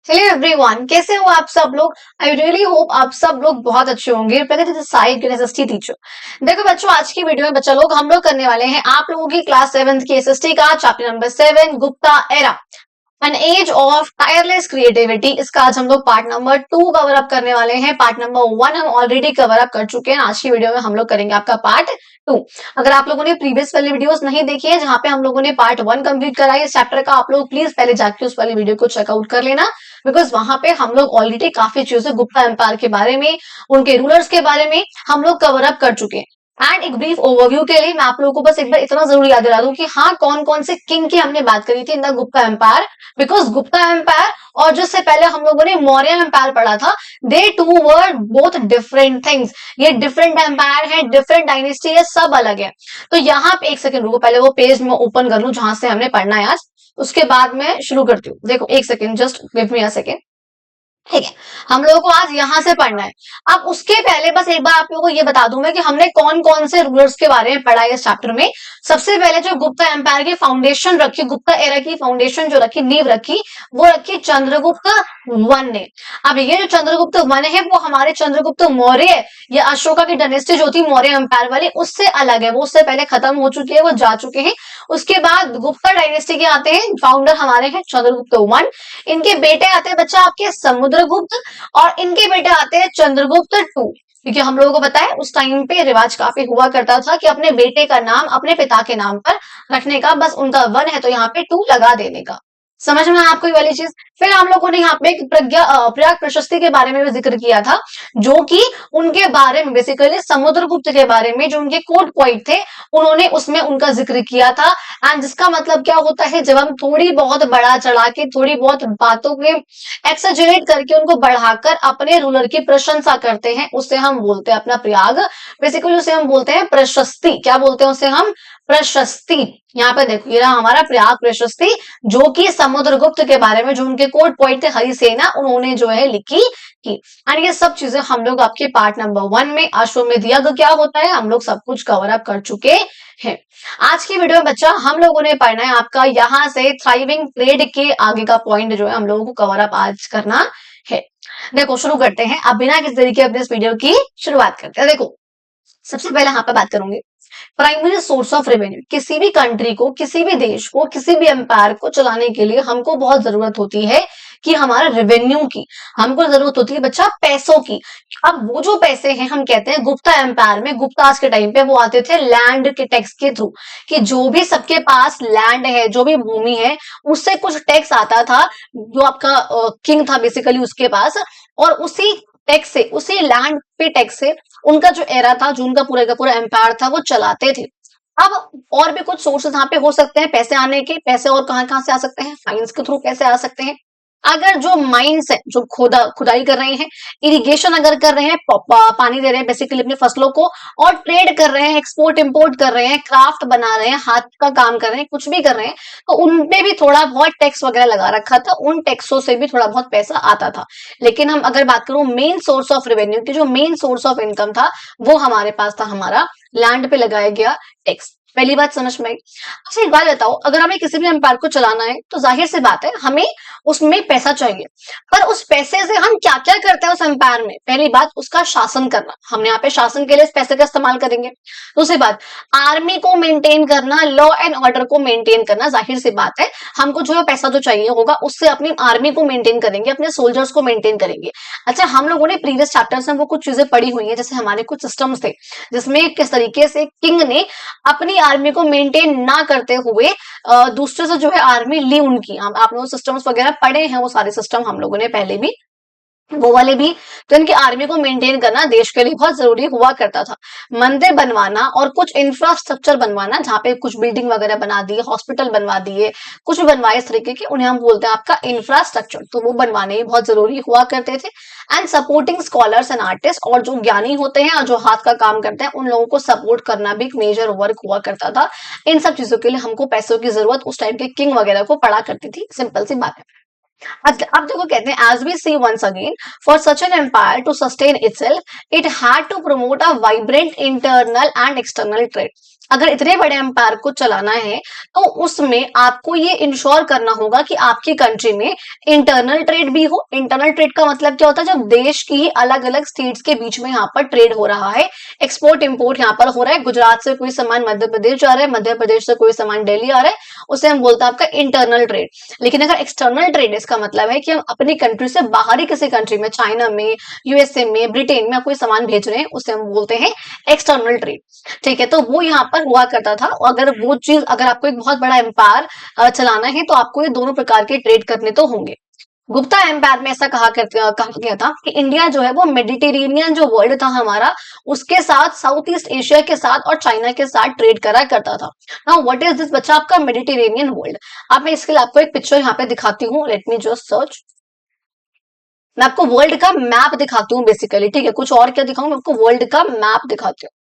Hello everyone, कैसे हो आप सब लोग। आई रियली होप आप सब लोग बहुत अच्छे होंगे। साई टीचर। देखो बच्चों, आज की वीडियो में बच्चा लोग हम लोग करने वाले हैं आप लोगों की क्लास 7th की एसएसटी का chapter number 7 Gupta era an age of tireless creativity. इसका आज हम लोग पार्ट नंबर 2 कवर अप करने वाले हैं। पार्ट नंबर 1 हम ऑलरेडी कवर अप कर चुके हैं। आज की वीडियो में हम लोग करेंगे आपका पार्ट 2। अगर आप लोगों ने प्रीवियस वाली वीडियोस नहीं देखी है जहां पे हम लोगों ने पार्ट 1 कंप्लीट करा है इस चैप्टर का, आप लोग प्लीज पहले जाके उस वाली वीडियो को चेकआउट कर लेना। बिकॉज वहां पे हम लोग ऑलरेडी काफी चीजें गुप्ता एम्पायर के बारे में, उनके रूलर्स के बारे में हम लोग कवर अप कर चुके हैं। एंड एक ब्रीफ ओवरव्यू के लिए मैं आप लोगों को बस एक बार इतना जरूर याद दिला दूं कि हाँ, कौन कौन से किंग की हमने बात करी थी in the Gupta empire. Because Gupta empire और जिससे पहले हम लोगों ने मौर्य एम्पायर पढ़ा था, they two were both different things. ये डिफरेंट एम्पायर है, डिफरेंट डायनेस्टी है, सब अलग है। तो यहाँ पे एक सेकंड रुको, पहले वो पेज में ओपन कर लूं जहां से हमने पढ़ना है आज, उसके बाद मैं शुरू करती हूँ। देखो एक second, just give me a second. ठीक है, हम लोगों को आज यहां से पढ़ना है। अब उसके पहले बस एक बार आप लोगों को ये बता दूं मैं कि हमने कौन कौन से रूलर्स के बारे में पढ़ा है इस चैप्टर में। सबसे पहले जो गुप्ता एम्पायर की फाउंडेशन रखी, गुप्ता एरा की फाउंडेशन जो रखी, नींव रखी, वो रखी चंद्रगुप्त वन ने। अब ये जो चंद्रगुप्त वन है वो हमारे चंद्रगुप्त मौर्य या अशोका की डायनेस्टी जो थी मौर्य एम्पायर वाली, उससे अलग है। वो उससे पहले खत्म हो चुकी है, वो जा चुके हैं। उसके बाद गुप्ता डायनेस्टी के आते हैं, फाउंडर हमारे हैं चंद्रगुप्त वन। इनके बेटे आते हैं बच्चा आपके समुद्रगुप्त, और इनके बेटे आते हैं चंद्रगुप्त टू। क्योंकि हम लोगों को पता है उस टाइम पे रिवाज काफी हुआ करता था कि अपने बेटे का नाम अपने पिता के नाम पर रखने का, बस उनका वन है तो यहाँ पे टू लगा देने का। समझ में आया आपको ये वाली चीज। फिर हम लोगों ने यहाँ पे एक प्रयाग प्रशस्ति के बारे में भी जिक्र किया था, जो कि उनके बारे में बेसिकली समुद्रगुप्त के बारे में जो उनके कोर्ट पॉइंट थे उन्होंने उसमें उनका जिक्र किया था। एंड जिसका मतलब क्या होता है, जब हम थोड़ी बहुत बढ़ा चढ़ा के, थोड़ी बहुत बातों के एक्सजरेट करके उनको बढ़ाकर अपने रूलर की प्रशंसा करते हैं, उससे हम बोलते हैं अपना प्रयाग। बेसिकली उसे हम बोलते हैं प्रशस्ति। क्या बोलते हैं उसे हम? प्रशस्ति। यहाँ पे देखो ये रहा हमारा प्रयाग प्रशस्ति, जो कि समुद्रगुप्त के बारे में जो उनके कोर्ट पॉइंट थे हरिसेना, उन्होंने जो है लिखी की। एंड ये सब चीजें हम लोग आपके पार्ट नंबर 1 में अश्वमेध यज्ञ क्या होता है हम लोग सब कुछ कवर अप कर चुके हैं। आज की वीडियो में बच्चा हम लोगों ने पढ़ना है आपका यहाँ से थ्राइविंग ट्रेड के आगे का पॉइंट जो है हम लोगों को कवर अप आज करना है। देखो शुरू करते हैं, अब बिना किसी तरीके अपने इस वीडियो की शुरुआत करते हैं। देखो सबसे पहले यहाँ पे बात करूंगी प्राइमरी सोर्स ऑफ रेवेन्यू। किसी भी कंट्री को, किसी भी देश को, किसी भी एम्पायर को चलाने के लिए हमको बहुत जरूरत होती है कि हमारा रेवेन्यू की, हमको जरूरत होती है बच्चा पैसों की। अब वो जो पैसे हैं हम कहते हैं गुप्ता एम्पायर में, गुप्तास के टाइम पे वो आते थे लैंड के टैक्स के थ्रू, कि जो भी सबके पास लैंड है, जो भी भूमि है, उससे कुछ टैक्स आता था जो आपका किंग था बेसिकली उसके पास, और उसी टैक्स से, उसी लैंड पे टैक्स से उनका जो एरा था, जो उनका पूरा का पूरा एम्पायर था, वो चलाते थे। अब और भी कुछ सोर्सेस यहाँ पे हो सकते हैं पैसे आने के। पैसे और कहां से आ सकते हैं? फाइन्स के थ्रू पैसे आ सकते हैं। अगर जो माइंस है, जो खुदाई कर रहे हैं, इरिगेशन अगर कर रहे हैं, पानी दे रहे हैं बेसिकली अपनी फसलों को, और ट्रेड कर रहे हैं, एक्सपोर्ट इंपोर्ट कर रहे हैं, क्राफ्ट बना रहे हैं, हाथ का काम कर रहे हैं, कुछ भी कर रहे हैं, तो उनपे भी थोड़ा बहुत टैक्स वगैरह लगा रखा था। उन टैक्सों से भी थोड़ा बहुत पैसा आता था। लेकिन हम अगर बात करूं मेन सोर्स ऑफ रेवेन्यू की, जो मेन सोर्स ऑफ इनकम था वो हमारे पास था हमारा लैंड पे लगाया गया टैक्स। पहली बात समझ में आई। अच्छा एक बात बताओ, अगर हमें किसी भी एम्पायर को चलाना है तो जाहिर सी बात है हमें उसमें पैसा चाहिए, पर उस पैसे से हम क्या क्या करते हैं उस एम्पायर में? पहली बात उसका शासन करना, हम यहाँ पे शासन के लिए इस पैसे का इस्तेमाल करेंगे। दूसरी बात आर्मी को मेंटेन करना, लॉ एंड ऑर्डर को मेंटेन करना। जाहिर सी बात है हमको जो पैसा जो चाहिए होगा उससे अपनी आर्मी को मेंटेन करेंगे, अपने सोल्जर्स को मेंटेन करेंगे। अच्छा हम लोगों ने प्रीवियस चैप्टर्स में वो कुछ चीजें पढ़ी हुई है, जैसे हमारे कुछ सिस्टम्स थे जिसमें किस तरीके से किंग ने अपनी आर्मी को मेंटेन ना करते हुए दूसरे से जो है आर्मी ली उनकी। आप लोगों सिस्टम्स वगैरह पढ़े हैं, वो सारे सिस्टम हम लोगों ने पहले भी, वो वाले भी। तो इनकी आर्मी को मेंटेन करना देश के लिए बहुत जरूरी हुआ करता था। मंदिर बनवाना और कुछ इंफ्रास्ट्रक्चर बनवाना, जहाँ पे कुछ बिल्डिंग वगैरह बना दिए, हॉस्पिटल बनवा दिए, कुछ भी बनवाए इस तरीके के, उन्हें हम बोलते हैं आपका इंफ्रास्ट्रक्चर। तो वो बनवाने भी बहुत जरूरी हुआ करते थे। And supporting scholars and artist, और जो ज्ञानी होते हैं और जो हाथ का काम करते हैं उन लोगों को सपोर्ट करना भी एक मेजर वर्क हुआ करता था। इन सब चीजों के लिए हमको पैसों की जरूरत उस टाइम के किंग वगैरह को पड़ा करती थी। सिंपल सी बात है। अब देखो कहते हैं as we see once again, for such an empire to sustain itself, it had to promote a vibrant internal and external trade. अगर इतने बड़े एम्पायर को चलाना है तो उसमें आपको ये इंश्योर करना होगा कि आपकी कंट्री में इंटरनल ट्रेड भी हो। इंटरनल ट्रेड का मतलब क्या होता है, जब देश की अलग अलग स्टेट्स के बीच में यहाँ पर ट्रेड हो रहा है, एक्सपोर्ट इंपोर्ट यहाँ पर हो रहा है, गुजरात से कोई सामान मध्य प्रदेश जा रहा है, मध्य प्रदेश से कोई सामान दिल्ली आ रहा है, उसे हम बोलते हैं आपका इंटरनल ट्रेड। लेकिन अगर एक्सटर्नल ट्रेड, इसका मतलब है कि हम अपनी कंट्री से बाहरी किसी कंट्री में, चाइना में, यूएसए में, ब्रिटेन में कोई सामान भेज रहे हैं, उसे हम बोलते हैं एक्सटर्नल ट्रेड। ठीक है, तो वो यहाँ पर हुआ करता था। अगर वो चीज, अगर आपको एक बहुत बड़ा एम्पायर चलाना है तो आपको ये दोनों प्रकार के ट्रेड करने तो होंगे। गुप्ता एम्पायर में ऐसा कहा गया था कि इंडिया जो है वो मेडिटेरेनियन जो वर्ल्ड था हमारा, उसके साथ, साउथ ईस्ट एशिया के साथ और चाइना के साथ ट्रेड करा करता था। नाउ व्हाट इज दिस बच्चा, आपका मेडिटेरेनियन वर्ल्ड। अब मैं इसके लिए आपको एक पिक्चर यहाँ पे दिखाती हूँ, लेट मी जस्ट सर्च। मैं आपको वर्ल्ड का मैप दिखाती हूँ बेसिकली, ठीक है, कुछ और क्या दिखाऊं, मैं आपको वर्ल्ड का मैप दिखाती हूँ।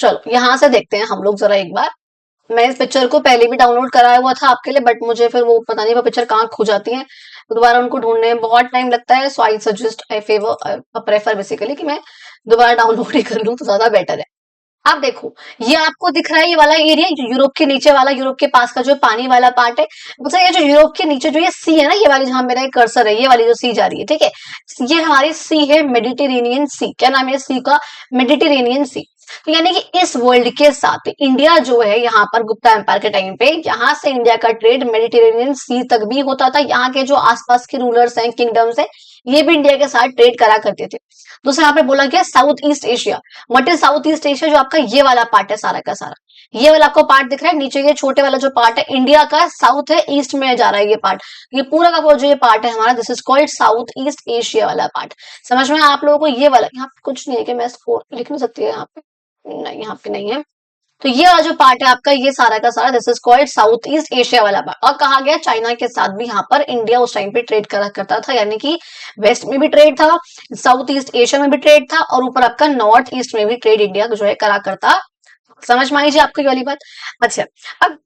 चलो यहां से देखते हैं हम लोग जरा एक बार। मैं इस पिक्चर को पहले भी डाउनलोड कराया हुआ था आपके लिए, बट मुझे फिर वो पता नहीं वो पिक्चर कहाँ खो जाती है, तो दोबारा उनको ढूंढने में बहुत टाइम लगता है। So I suggest, I favour, prefer basically कि मैं दोबारा डाउनलोड ही कर लूं तो ज्यादा बेटर है। आप देखो, ये आपको दिख रहा है ये वाला एरिया, जो यूरोप के नीचे वाला, यूरोप के पास का जो पानी वाला पार्ट है, मतलब ये जो यूरोप के नीचे जो ये सी है ना, ये वाली जहां मेरा कर्सर है, ये वाली जो सी जा रही है, ठीक है, ये हमारी सी है, मेडिटेरेनियन सी। क्या नाम है सी का, मेडिटेरेनियन सी। तो यानी कि इस वर्ल्ड के साथ इंडिया जो है, यहाँ पर गुप्ता एम्पायर के टाइम पे यहाँ से इंडिया का ट्रेड मेडिटेरेनियन सी तक भी होता था। यहाँ के जो आसपास के रूलर्स हैं, किंगडम्स हैं, ये भी इंडिया के साथ ट्रेड करा करते थे। दूसरा यहाँ पे बोला गया south east Asia. What is south east Asia, जो आपका ये वाला पार्ट है सारा का सारा, ये वाला आपको पार्ट दिख रहा है नीचे, ये छोटे वाला जो पार्ट है इंडिया का, साउथ है, ईस्ट में जा रहा है ये पार्ट, ये पूरा का पूरा जो ये पार्ट है हमारा, this is called south east Asia वाला पार्ट। समझ में आप लोगों को ये वाला, यहाँ पे कुछ नहीं है कि मैं इसको लिख नहीं सकती है यहाँ पे, नहीं यहाँ पे नहीं है। तो ये वाला जो पार्ट है आपका, ये सारा का सारा, this is called south east Asia वाला पार्ट। और कहा गया चाइना के साथ भी यहाँ पर इंडिया उस टाइम पे ट्रेड करा करता था, यानी कि वेस्ट में भी ट्रेड था, साउथ ईस्ट एशिया में भी ट्रेड था, और ऊपर आपका नॉर्थ ईस्ट में भी ट्रेड इंडिया जो है करा करता। समझ में आई जी आपको ये वाली बात। अच्छा, अब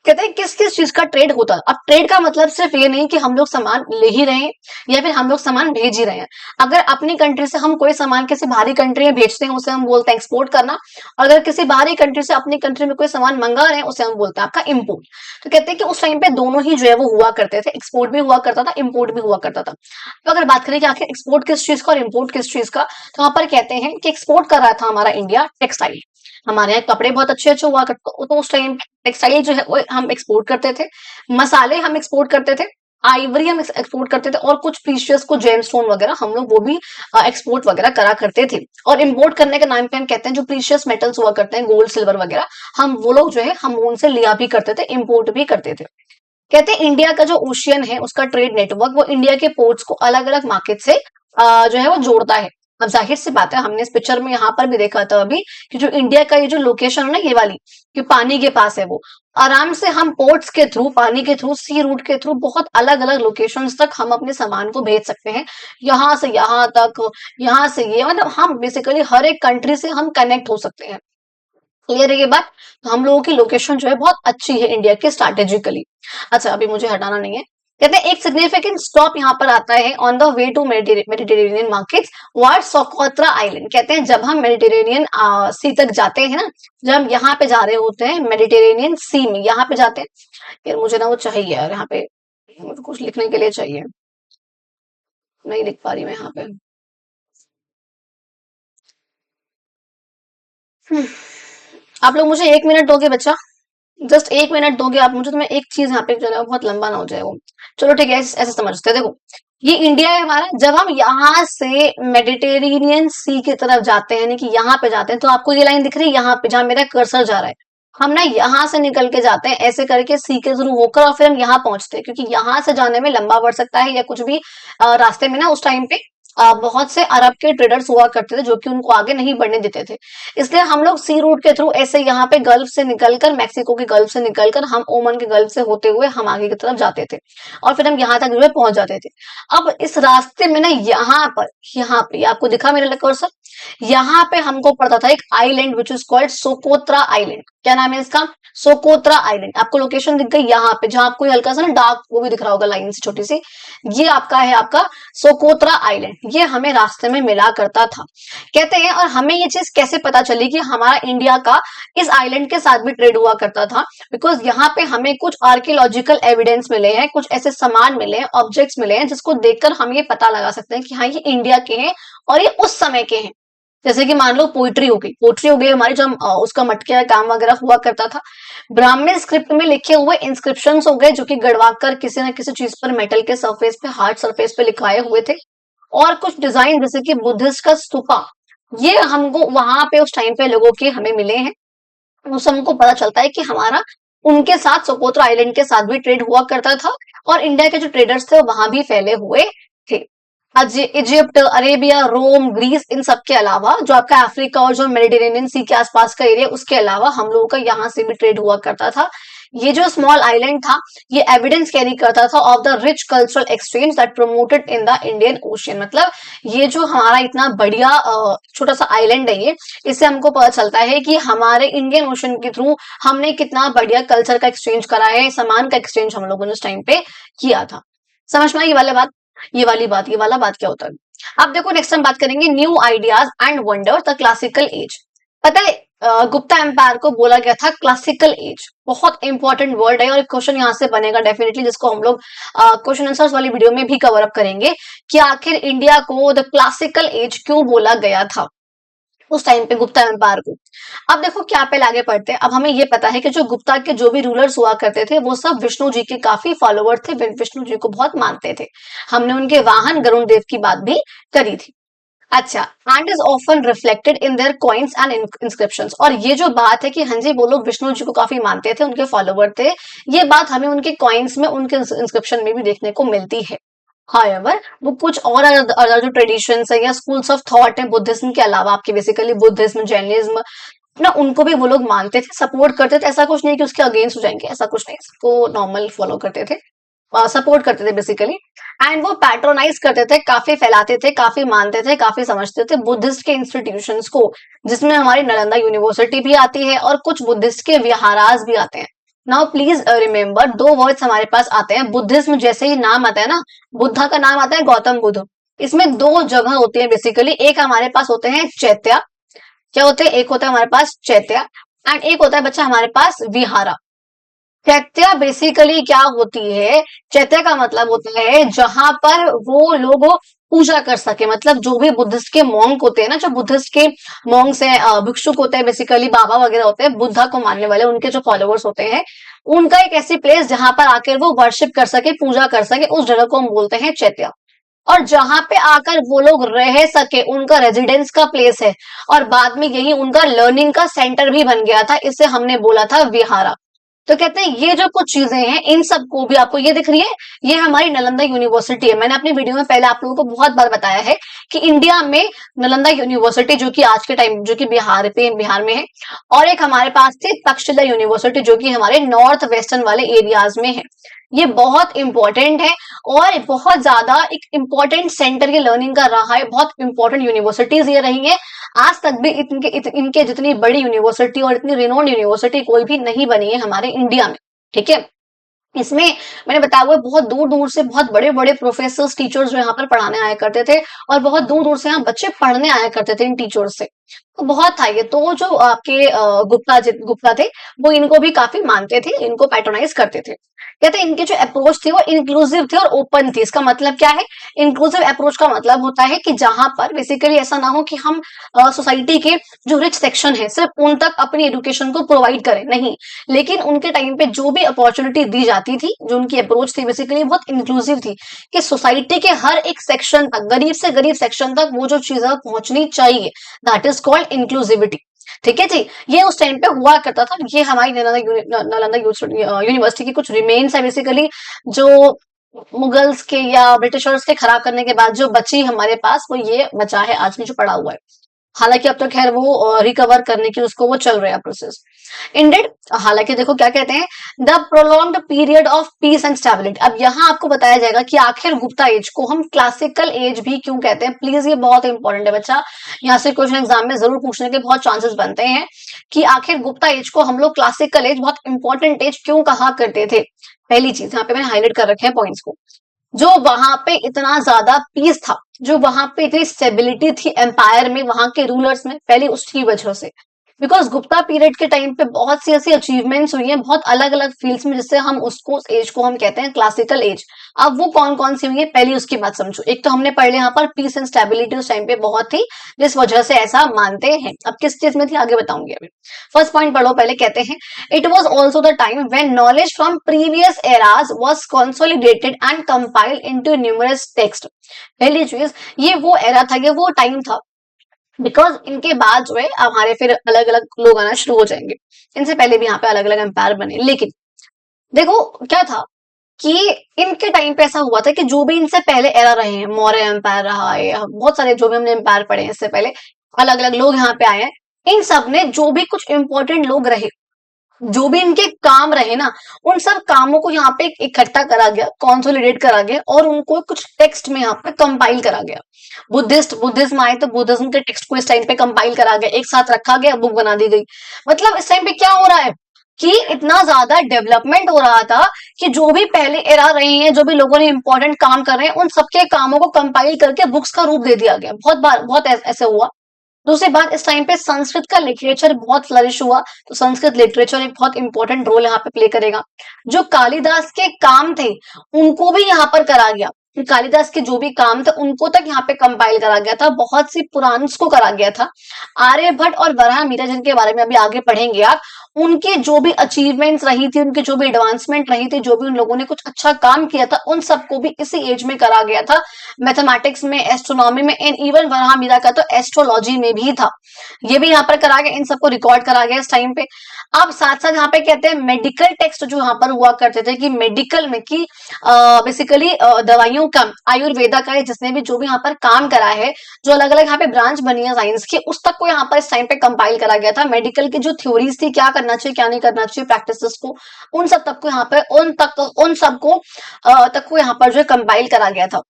कहते हैं किस किस चीज का ट्रेड होता है। अब ट्रेड का मतलब सिर्फ ये नहीं कि हम लोग सामान ले ही रहे हैं या फिर हम लोग सामान भेज ही रहे हैं। अगर अपनी कंट्री से हम कोई सामान किसी बाहरी कंट्री में भेजते हैं, उसे हम बोलते हैं एक्सपोर्ट करना। और अगर किसी बाहरी कंट्री से अपनी कंट्री में कोई सामान मंगा रहे हैं, उसे हम बोलते हैं आपका इम्पोर्ट। तो कहते हैं कि उस टाइम पे दोनों ही जो है वो हुआ करते थे, एक्सपोर्ट भी हुआ करता था, इम्पोर्ट भी हुआ करता था। तो अगर बात करें कि आखिर एक्सपोर्ट किस चीज का और इम्पोर्ट किस चीज का, तो वहां पर कहते हैं कि एक्सपोर्ट कर रहा था हमारा इंडिया टेक्सटाइल। हमारे यहाँ कपड़े बहुत अच्छे अच्छे हुआ करते, तो उस टाइम टेक्सटाइल जो है वो हम एक्सपोर्ट करते थे। मसाले हम एक्सपोर्ट करते थे, आइवरी हम एक्सपोर्ट करते थे, और कुछ प्रीशियस को जेमस्टोन वगैरह हम लोग वो भी एक्सपोर्ट वगैरह करा करते थे। और इंपोर्ट करने के नाम पे हम कहते हैं जो प्रीशियस मेटल्स हुआ करते हैं, गोल्ड सिल्वर वगैरह, हम वो लोग जो है हम उनसे लिया भी करते थे, इंपोर्ट भी करते थे। कहते हैं इंडिया का जो ओशियन है उसका ट्रेड नेटवर्क, वो इंडिया के पोर्ट्स को अलग अलग मार्केट से जो है वो जोड़ता है। अब जाहिर सी बात है, हमने इस पिक्चर में यहाँ पर भी देखा था अभी कि जो इंडिया का ये जो लोकेशन है ना, ये वाली कि पानी के पास है, वो आराम से हम पोर्ट्स के थ्रू, पानी के थ्रू, सी रूट के थ्रू बहुत अलग अलग लोकेशंस तक हम अपने सामान को भेज सकते हैं। यहाँ से यहाँ तक, यहाँ से ये, मतलब हम बेसिकली हर एक कंट्री से हम कनेक्ट हो सकते हैं। क्लियर है ये बात। तो हम लोगों की लोकेशन जो है बहुत अच्छी है इंडिया की स्ट्रैटेजिकली। अच्छा, अभी मुझे हटाना नहीं है। कहते हैं एक सिग्निफिकेंट स्टॉप यहाँ पर आता है on the way to Mediterranean markets, what Socotra island. कहते हैं जब हम मेडिटेरेनियन सी तक जाते हैं ना, जब हम यहाँ पे जा रहे होते हैं मेडिटेरेनियन सी में, यहाँ पे जाते हैं, यार मुझे ना वो चाहिए यार, यहाँ पे मुझे कुछ लिखने के लिए चाहिए, नहीं लिख पा रही मैं यहाँ पे। हम्म, आप लोग मुझे 1 मिनट दोगे बच्चा, जस्ट 1 मिनट दोगे आप मुझे, तो मैं एक चीज यहाँ पे जो है बहुत लंबा ना हो जाए वो। चलो ठीक है, ऐसे ऐसे समझते हैं। देखो, ये इंडिया है हमारा, जब हम यहाँ से मेडिटेरेनियन सी की तरफ जाते हैं, यानी कि यहाँ पे जाते हैं, तो आपको ये लाइन दिख रही है यहाँ पे जहां मेरा कर्सर जा रहा है, हम ना यहाँ से निकल के जाते हैं ऐसे करके सी के थ्रू होकर, और फिर हम यहाँ पहुंचते हैं, क्योंकि यहाँ से जाने में लंबा पड़ सकता है या कुछ भी रास्ते में ना उस टाइम पे बहुत से अरब के ट्रेडर्स हुआ करते थे जो कि उनको आगे नहीं बढ़ने देते थे। इसलिए हम लोग सी रूट के थ्रू ऐसे यहाँ पे गल्फ से निकलकर, मैक्सिको के गल्फ से निकलकर, हम ओमान के गल्फ से होते हुए हम आगे की तरफ जाते थे, और फिर हम यहाँ तक जो है पहुंच जाते थे। अब इस रास्ते में ना यहाँ पे आपको दिखा मेरा कर्सर, यहाँ पे हमको पड़ता था एक island which is called Socotra island. क्या नाम है इसका? Socotra island. आपको लोकेशन दिख गई यहाँ पे, जहां आपको हल्का सा ना डार्क वो भी दिख रहा होगा लाइन से छोटी सी, ये आपका है आपका सोकोत्रा आइलैंड। ये हमें रास्ते में मिला करता था कहते हैं। और हमें ये चीज कैसे पता चली कि हमारा इंडिया का इस आइलैंड के साथ भी ट्रेड हुआ करता था? बिकॉज यहाँ पे हमें कुछ आर्कियोलॉजिकल एविडेंस मिले हैं, कुछ ऐसे सामान मिले हैं, ऑब्जेक्ट्स मिले हैं, जिसको देखकर हम ये पता लगा सकते हैं कि हाँ ये इंडिया के हैं और ये उस समय के हैं। जैसे कि मान लो पोइट्री हो गई हमारी, जो उसका मटके का काम वगैरह हुआ करता था। ब्राह्मणी स्क्रिप्ट में लिखे हुए इंस्क्रिप्शंस हो गए, जो कि गढ़वाकर किसी न किसी चीज पर मेटल के सरफेस पे, हार्ड सरफेस पे लिखाए हुए थे। और कुछ डिजाइन जैसे कि बुद्धिस्ट का स्तूपा, ये हमको वहां पे उस टाइम पे लोगों के हमें मिले हैं। उससे हमको पता चलता है कि हमारा उनके साथ सोकोत्रा आइलैंड के साथ भी ट्रेड हुआ करता था, और इंडिया के जो ट्रेडर्स थे वो वहां भी फैले हुए थे। आज इजिप्ट, अरेबिया, रोम, ग्रीस, इन सब के अलावा जो आपका अफ्रीका और जो मेडिटेरेनियन सी के आसपास का एरिया, उसके अलावा हम लोगों का यहाँ से भी ट्रेड हुआ करता था। ये जो स्मॉल आइलैंड था, ये एविडेंस कैरी करता था of the rich cultural exchange that promoted in the Indian ocean. मतलब ये जो हमारा इतना बढ़िया छोटा सा आइलैंड है ये, इससे हमको पता चलता है कि हमारे इंडियन ओशन के थ्रू हमने कितना बढ़िया कल्चर का एक्सचेंज करा है, सामान का एक्सचेंज हम लोगों ने उस टाइम पे किया था। समझ में आई ये वाली बात? ये वाला बात क्या होता है? अब देखो नेक्स्ट हम बात करेंगे new ideas and wonder the classical as. पता है गुप्ता एम्पायर को बोला गया था क्लासिकल एज। बहुत इंपॉर्टेंट वर्ड है और एक क्वेश्चन यहाँ से बनेगा डेफिनेटली, जिसको हम लोग क्वेश्चन आंसर्स वाली वीडियो में भी कवर अप करेंगे कि आखिर इंडिया को द क्लासिकल एज क्यों बोला गया था उस टाइम पे गुप्ता एम्पायर को। अब देखो क्या पहले आगे पढ़ते हैं। अब हमें ये पता है कि जो गुप्ता के जो भी रूलर्स हुआ करते थे वो सब विष्णु जी के काफी फॉलोअर थे, विष्णु जी को बहुत मानते थे। हमने उनके वाहन गरुण देव की बात भी करी थी। अच्छा, and is often reflected in their coins and inscriptions. और ये जो बात है कि हाँ जी वो लोग विष्णु जी को काफी मानते थे, उनके फॉलोवर थे, ये बात हमें उनके कॉइन्स में, उनके इंस्क्रिप्शन में भी देखने को मिलती है। हाउएवर वो कुछ और अदर जो ट्रेडिशंस है या स्कूल्स ऑफ थॉट है बुद्धिज्म के अलावा, आपके बेसिकली बुद्धिज्म, जैनिज्म ना, उनको भी वो लोग मानते थे, सपोर्ट करते थे। ऐसा कुछ नहीं कि उसके अगेंस्ट हो जाएंगे, ऐसा कुछ नहीं, इसको नॉर्मल फॉलो करते थे, सपोर्ट करते थे बेसिकली। एंड वो पैट्रोनाइज करते थे, काफी फैलाते थे, काफी मानते थे, काफी समझते थे बुद्धिस्ट के इंस्टीट्यूशंस को, जिसमें हमारी नालंदा यूनिवर्सिटी भी आती है और कुछ बुद्धिस्ट के विहारास भी आते हैं। नाउ प्लीज रिमेम्बर, दो वर्ड्स हमारे पास आते हैं बुद्धिज्म, जैसे ही नाम आता है ना, बुद्धा का नाम आता है गौतम बुद्ध। इसमें दो जगह होती है बेसिकली, एक हमारे पास होते हैं चैत्य, क्या होते हैं, एक होता है हमारे पास चैत्य एंड एक होता है बच्चा हमारे पास विहारा। चैत्य बेसिकली क्या होती है? चैत्य का मतलब होता है जहां पर वो लोग पूजा कर सके, मतलब जो भी बुद्धिस्ट के मॉन्क होते हैं ना, जो बुद्धिस्ट के मॉन्क्स हैं, भिक्षुक होते हैं, बेसिकली बाबा वगैरह होते हैं, बुद्धा को मानने वाले उनके जो फॉलोअर्स होते हैं, उनका एक ऐसी प्लेस जहां पर आकर वो वर्शिप कर सके, पूजा कर सके, उस जगह को हम बोलते हैं चैत्य। और जहां पे आकर वो लोग रह सके, उनका रेजिडेंस का प्लेस है, और बाद में यही उनका लर्निंग का सेंटर भी बन गया था, इसे हमने बोला था विहारा। तो कहते हैं ये जो कुछ चीजें हैं, इन सबको भी आपको ये दिख रही है, ये हमारी नालंदा यूनिवर्सिटी है। मैंने अपनी वीडियो में पहले आप लोगों को बहुत बार बताया है कि इंडिया में नालंदा यूनिवर्सिटी, जो कि आज के टाइम जो कि बिहार में है, और एक हमारे पास थी तक्षशिला यूनिवर्सिटी, जो कि हमारे नॉर्थ वेस्टर्न वाले एरियाज में है। ये बहुत इंपॉर्टेंट है और बहुत ज्यादा एक इंपॉर्टेंट सेंटर ये लर्निंग का रहा है, बहुत इंपॉर्टेंट यूनिवर्सिटीज ये रही है। आज तक भी इनके जितनी बड़ी यूनिवर्सिटी और इतनी रिनोन्ड यूनिवर्सिटी कोई भी नहीं बनी है हमारे इंडिया में, ठीक है। इसमें मैंने बताया हुआ बहुत दूर दूर से बहुत बड़े बड़े प्रोफेसर्स, टीचर्स जो यहाँ पर पढ़ाने आया करते थे, और बहुत दूर दूर से यहाँ बच्चे पढ़ने आया करते थे इन टीचर्स से। तो बहुत था ये। तो जो आपके गुप्ता थे, वो इनको भी काफी मानते थे, इनको पैट्रोनाइज करते थे। कहते हैं इनकी जो अप्रोच थी वो इंक्लूसिव थी और ओपन थी। इसका मतलब क्या है? इंक्लूसिव अप्रोच का मतलब होता है कि जहां पर बेसिकली ऐसा ना हो कि हम सोसाइटी के जो रिच सेक्शन है सिर्फ उन तक अपनी एजुकेशन को प्रोवाइड करें, नहीं, लेकिन उनके टाइम पे जो भी अपॉर्चुनिटी दी जाती थी, जो उनकी अप्रोच थी बेसिकली बहुत इंक्लूसिव थी, कि सोसाइटी के हर एक सेक्शन तक, गरीब से गरीब सेक्शन तक वो जो चीजें पहुंचनी चाहिए, दैट इज कॉल्ड इंक्लूसिविटी। ठीक है जी, ये उस टाइम पे हुआ करता था। ये हमारी नालंदा यूनिवर्सिटी की कुछ रिमेन्स है बेसिकली, जो मुगल्स के या ब्रिटिशर्स के खराब करने के बाद जो बची हमारे पास, वो ये बचा है आज भी जो पड़ा हुआ है। हालांकि अब तो खैर वो रिकवर करने की उसको वो चल रहा है प्रोसेस। इंडेड, हालांकि देखो क्या कहते हैं, the prolonged period of peace and stability. अब यहाँ आपको बताया जाएगा कि आखिर गुप्ता एज को हम क्लासिकल एज भी क्यों कहते हैं। प्लीज ये बहुत इंपॉर्टेंट है बच्चा, यहाँ से क्वेश्चन एग्जाम में जरूर पूछने के बहुत चांसेस बनते हैं कि आखिर गुप्ता एज को हम लोग क्लासिकल एज, बहुत इंपॉर्टेंट एज क्यों कहा करते थे। पहली चीज यहाँ पे मैंने हाईलाइट कर रखे हैं पॉइंट्स को, जो वहां पे इतना ज्यादा पीस था, जो वहां पे इतनी स्टेबिलिटी थी एम्पायर में, वहां के रूलर्स में, पहले उसकी वजह से। बिकॉज गुप्ता पीरियड के टाइम पे बहुत सी ऐसी अचीवमेंट्स हुई हैं बहुत अलग अलग फील्ड्स में, जिससे हम उसको, उस एज को हम कहते हैं क्लासिकल एज। अब वो कौन कौन सी हुई है पहले उसकी बात समझो। एक तो हमने पढ़ लिया यहाँ पर पीस एंड स्टेबिलिटी उस टाइम पे बहुत थी, जिस वजह से ऐसा मानते हैं। अब किस चीज में थी आगे बताऊंगी। अभी फर्स्ट पॉइंट पढ़ो, पहले कहते हैं it was also the time when knowledge from previous eras was consolidated and compiled into numerous text. पहली चीज, ये वो एरा था, ये वो टाइम था, बिकॉज इनके बाद जो है हमारे फिर अलग अलग लोग आना शुरू हो जाएंगे। इनसे पहले भी यहाँ पे अलग अलग एम्पायर बने, लेकिन देखो क्या था कि इनके टाइम पे ऐसा हुआ था कि जो भी इनसे पहले एरा रहे हैं, मौर्य एम्पायर रहा है, बहुत सारे जो भी हमने एम्पायर पढ़े हैं इससे पहले, अलग अलग लोग यहाँ पे आए हैं। इन सब ने जो भी कुछ इंपॉर्टेंट लोग रहे, जो भी इनके काम रहे ना, उन सब कामों को यहाँ पे इकट्ठा करा गया, कॉन्सोलिडेट करा गया, और उनको कुछ टेक्स्ट में यहाँ पे कंपाइल करा गया। बुद्धिज्म आए तो बुद्धिज्म के टेक्स्ट को इस टाइम पे कंपाइल करा गया, एक साथ रखा गया, बुक बना दी गई। मतलब इस टाइम पे क्या हो रहा है कि इतना ज्यादा डेवलपमेंट हो रहा था कि जो भी पहले एरा रहे हैं, जो भी लोगों ने इंपॉर्टेंट काम कर रहे हैं, उन सबके कामों को कंपाइल करके बुक्स का रूप दे दिया गया। बहुत बार बहुत ऐसे हुआ। दूसरी बात, इस टाइम पे संस्कृत का लिटरेचर बहुत फ्लरिश हुआ, तो संस्कृत लिटरेचर एक बहुत इंपॉर्टेंट रोल यहाँ पे प्ले करेगा। जो कालिदास के काम थे उनको भी यहाँ पर करा गया, कालिदास के जो भी काम थे उनको तक यहाँ पे कंपाइल करा गया था, बहुत सी पुराण्स को करा गया था। आर्यभट्ट और वराहमिहिर, जिनके बारे में अभी आगे पढ़ेंगे आप, उनके जो भी अचीवमेंट्स रही थी, उनके जो भी एडवांसमेंट रही थी, जो भी उन लोगों ने कुछ अच्छा काम किया था, उन सबको भी इसी एज में करा गया था। मैथमेटिक्स में, एस्ट्रोनॉमी में, एंड इवन वराहमिहिर का तो एस्ट्रोलॉजी में भी था, ये भी यहाँ पर करा गया, इन सबको रिकॉर्ड करा गया इस टाइम पे। अब साथ साथ यहाँ पे कहते हैं मेडिकल टेक्स्ट जो यहाँ पर हुआ करते थे, कि मेडिकल में की बेसिकली दवाइयों का, आयुर्वेदा का, जिसने भी जो भी यहाँ पर काम करा है, जो अलग अलग यहाँ पे ब्रांच बनी है साइंस की, उस तक को यहाँ पर इस टाइम पे कंपाइल करा गया था। मेडिकल की जो थ्योरीज थी, क्या करना चाहिए क्या नहीं करना चाहिए, प्रैक्टिसेस को, उन सब तक को यहाँ पर उन सबको तक को यहाँ पर जो है कंपाइल करा गया था।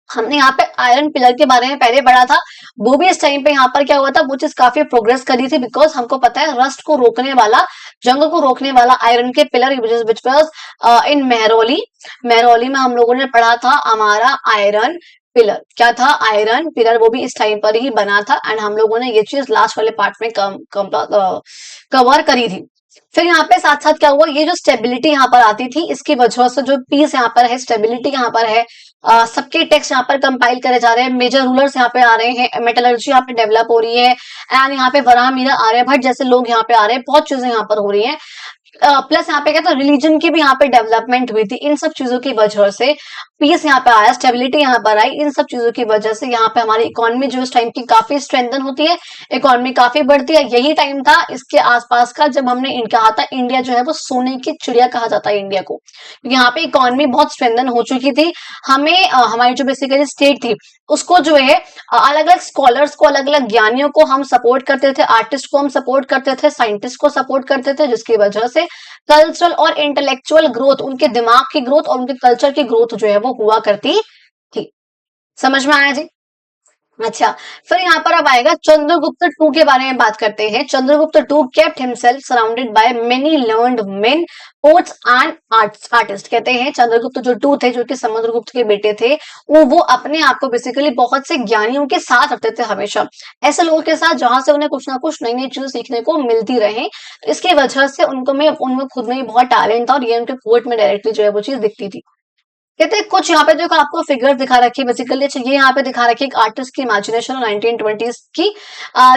हमने यहाँ पे आयरन पिलर के बारे में पहले पढ़ा था, वो भी इस टाइम पे यहाँ पर क्या हुआ था, वो चीज काफी प्रोग्रेस करी थी, बिकॉज हमको पता है रस्ट को रोकने वाला, जंग को रोकने वाला आयरन के pillar which was in Mehrauli. Mehrauli में हम लोगों ने पढ़ा था हमारा आयरन पिलर, क्या था, आयरन पिलर, वो भी इस टाइम पर ही बना था। एंड हम लोगों ने ये चीज लास्ट वाले पार्ट में कवर करी थी। फिर यहाँ पे साथ साथ क्या हुआ, ये जो स्टेबिलिटी यहाँ पर आती थी, इसकी वजह से जो पीस यहाँ पर है, स्टेबिलिटी यहाँ पर है, सबके टेक्स्ट यहाँ पर कंपाइल करे जा रहे हैं, मेजर रूलर्स यहाँ पे आ रहे हैं, मेटलर्जी यहाँ पे डेवलप हो रही है, एंड यहाँ पे वराहमिहिर, आर्यभट्ट जैसे लोग यहाँ पे आ रहे हैं, बहुत चीजें यहाँ पर हो रही हैं। प्लस यहाँ पे क्या था, रिलीजन की भी यहाँ पे डेवलपमेंट हुई थी। इन सब चीजों की वजह से पीस यहाँ पे आया, स्टेबिलिटी यहाँ पर आई। इन सब चीजों की वजह से यहाँ पे हमारी इकोनॉमी जो इस टाइम की काफी स्ट्रेंथन होती है, इकोनॉमी काफी बढ़ती है। यही टाइम था इसके आसपास का जब हमने कहा था इंडिया जो है वो सोने की चिड़िया कहा जाता है इंडिया को, क्योंकि यहाँ पे इकोनॉमी बहुत स्ट्रेंथन हो चुकी थी। हमें हमारी जो बेसिकली स्टेट थी उसको जो है अलग अलग स्कॉलर्स को, अलग अलग ज्ञानियों को हम सपोर्ट करते थे, आर्टिस्ट को हम सपोर्ट करते थे, साइंटिस्ट को सपोर्ट करते थे, जिसकी वजह से कल्चरल और इंटेलेक्चुअल ग्रोथ, उनके दिमाग की ग्रोथ और उनके कल्चर की ग्रोथ जो है वो हुआ करती थी। समझ में आया जी? अच्छा, फिर यहाँ पर अब आएगा चंद्रगुप्त टू के बारे में बात करते हैं। Chandragupta two kept himself surrounded by many learned men, poets and artist. कहते हैं चंद्रगुप्त जो टू थे, जो कि समुद्रगुप्त के बेटे थे, वो अपने आप को बेसिकली बहुत से ज्ञानियों के साथ रखते थे, हमेशा ऐसे लोगों के साथ जहां से उन्हें कुछ ना कुछ नई नई चीजें सीखने को मिलती रहे। तो इसकी वजह से उनमें खुद में बहुत टैलेंट था, और ये उनके पोर्ट में डायरेक्टली जो है वो चीज दिखती थी। कहते हैं कुछ यहाँ पे देखो आपको फिगर दिखा रखी है बेसिकली। अच्छा, ये यहाँ पे दिखा रखी है एक आर्टिस्ट की इमेजिनेशन 1920s की।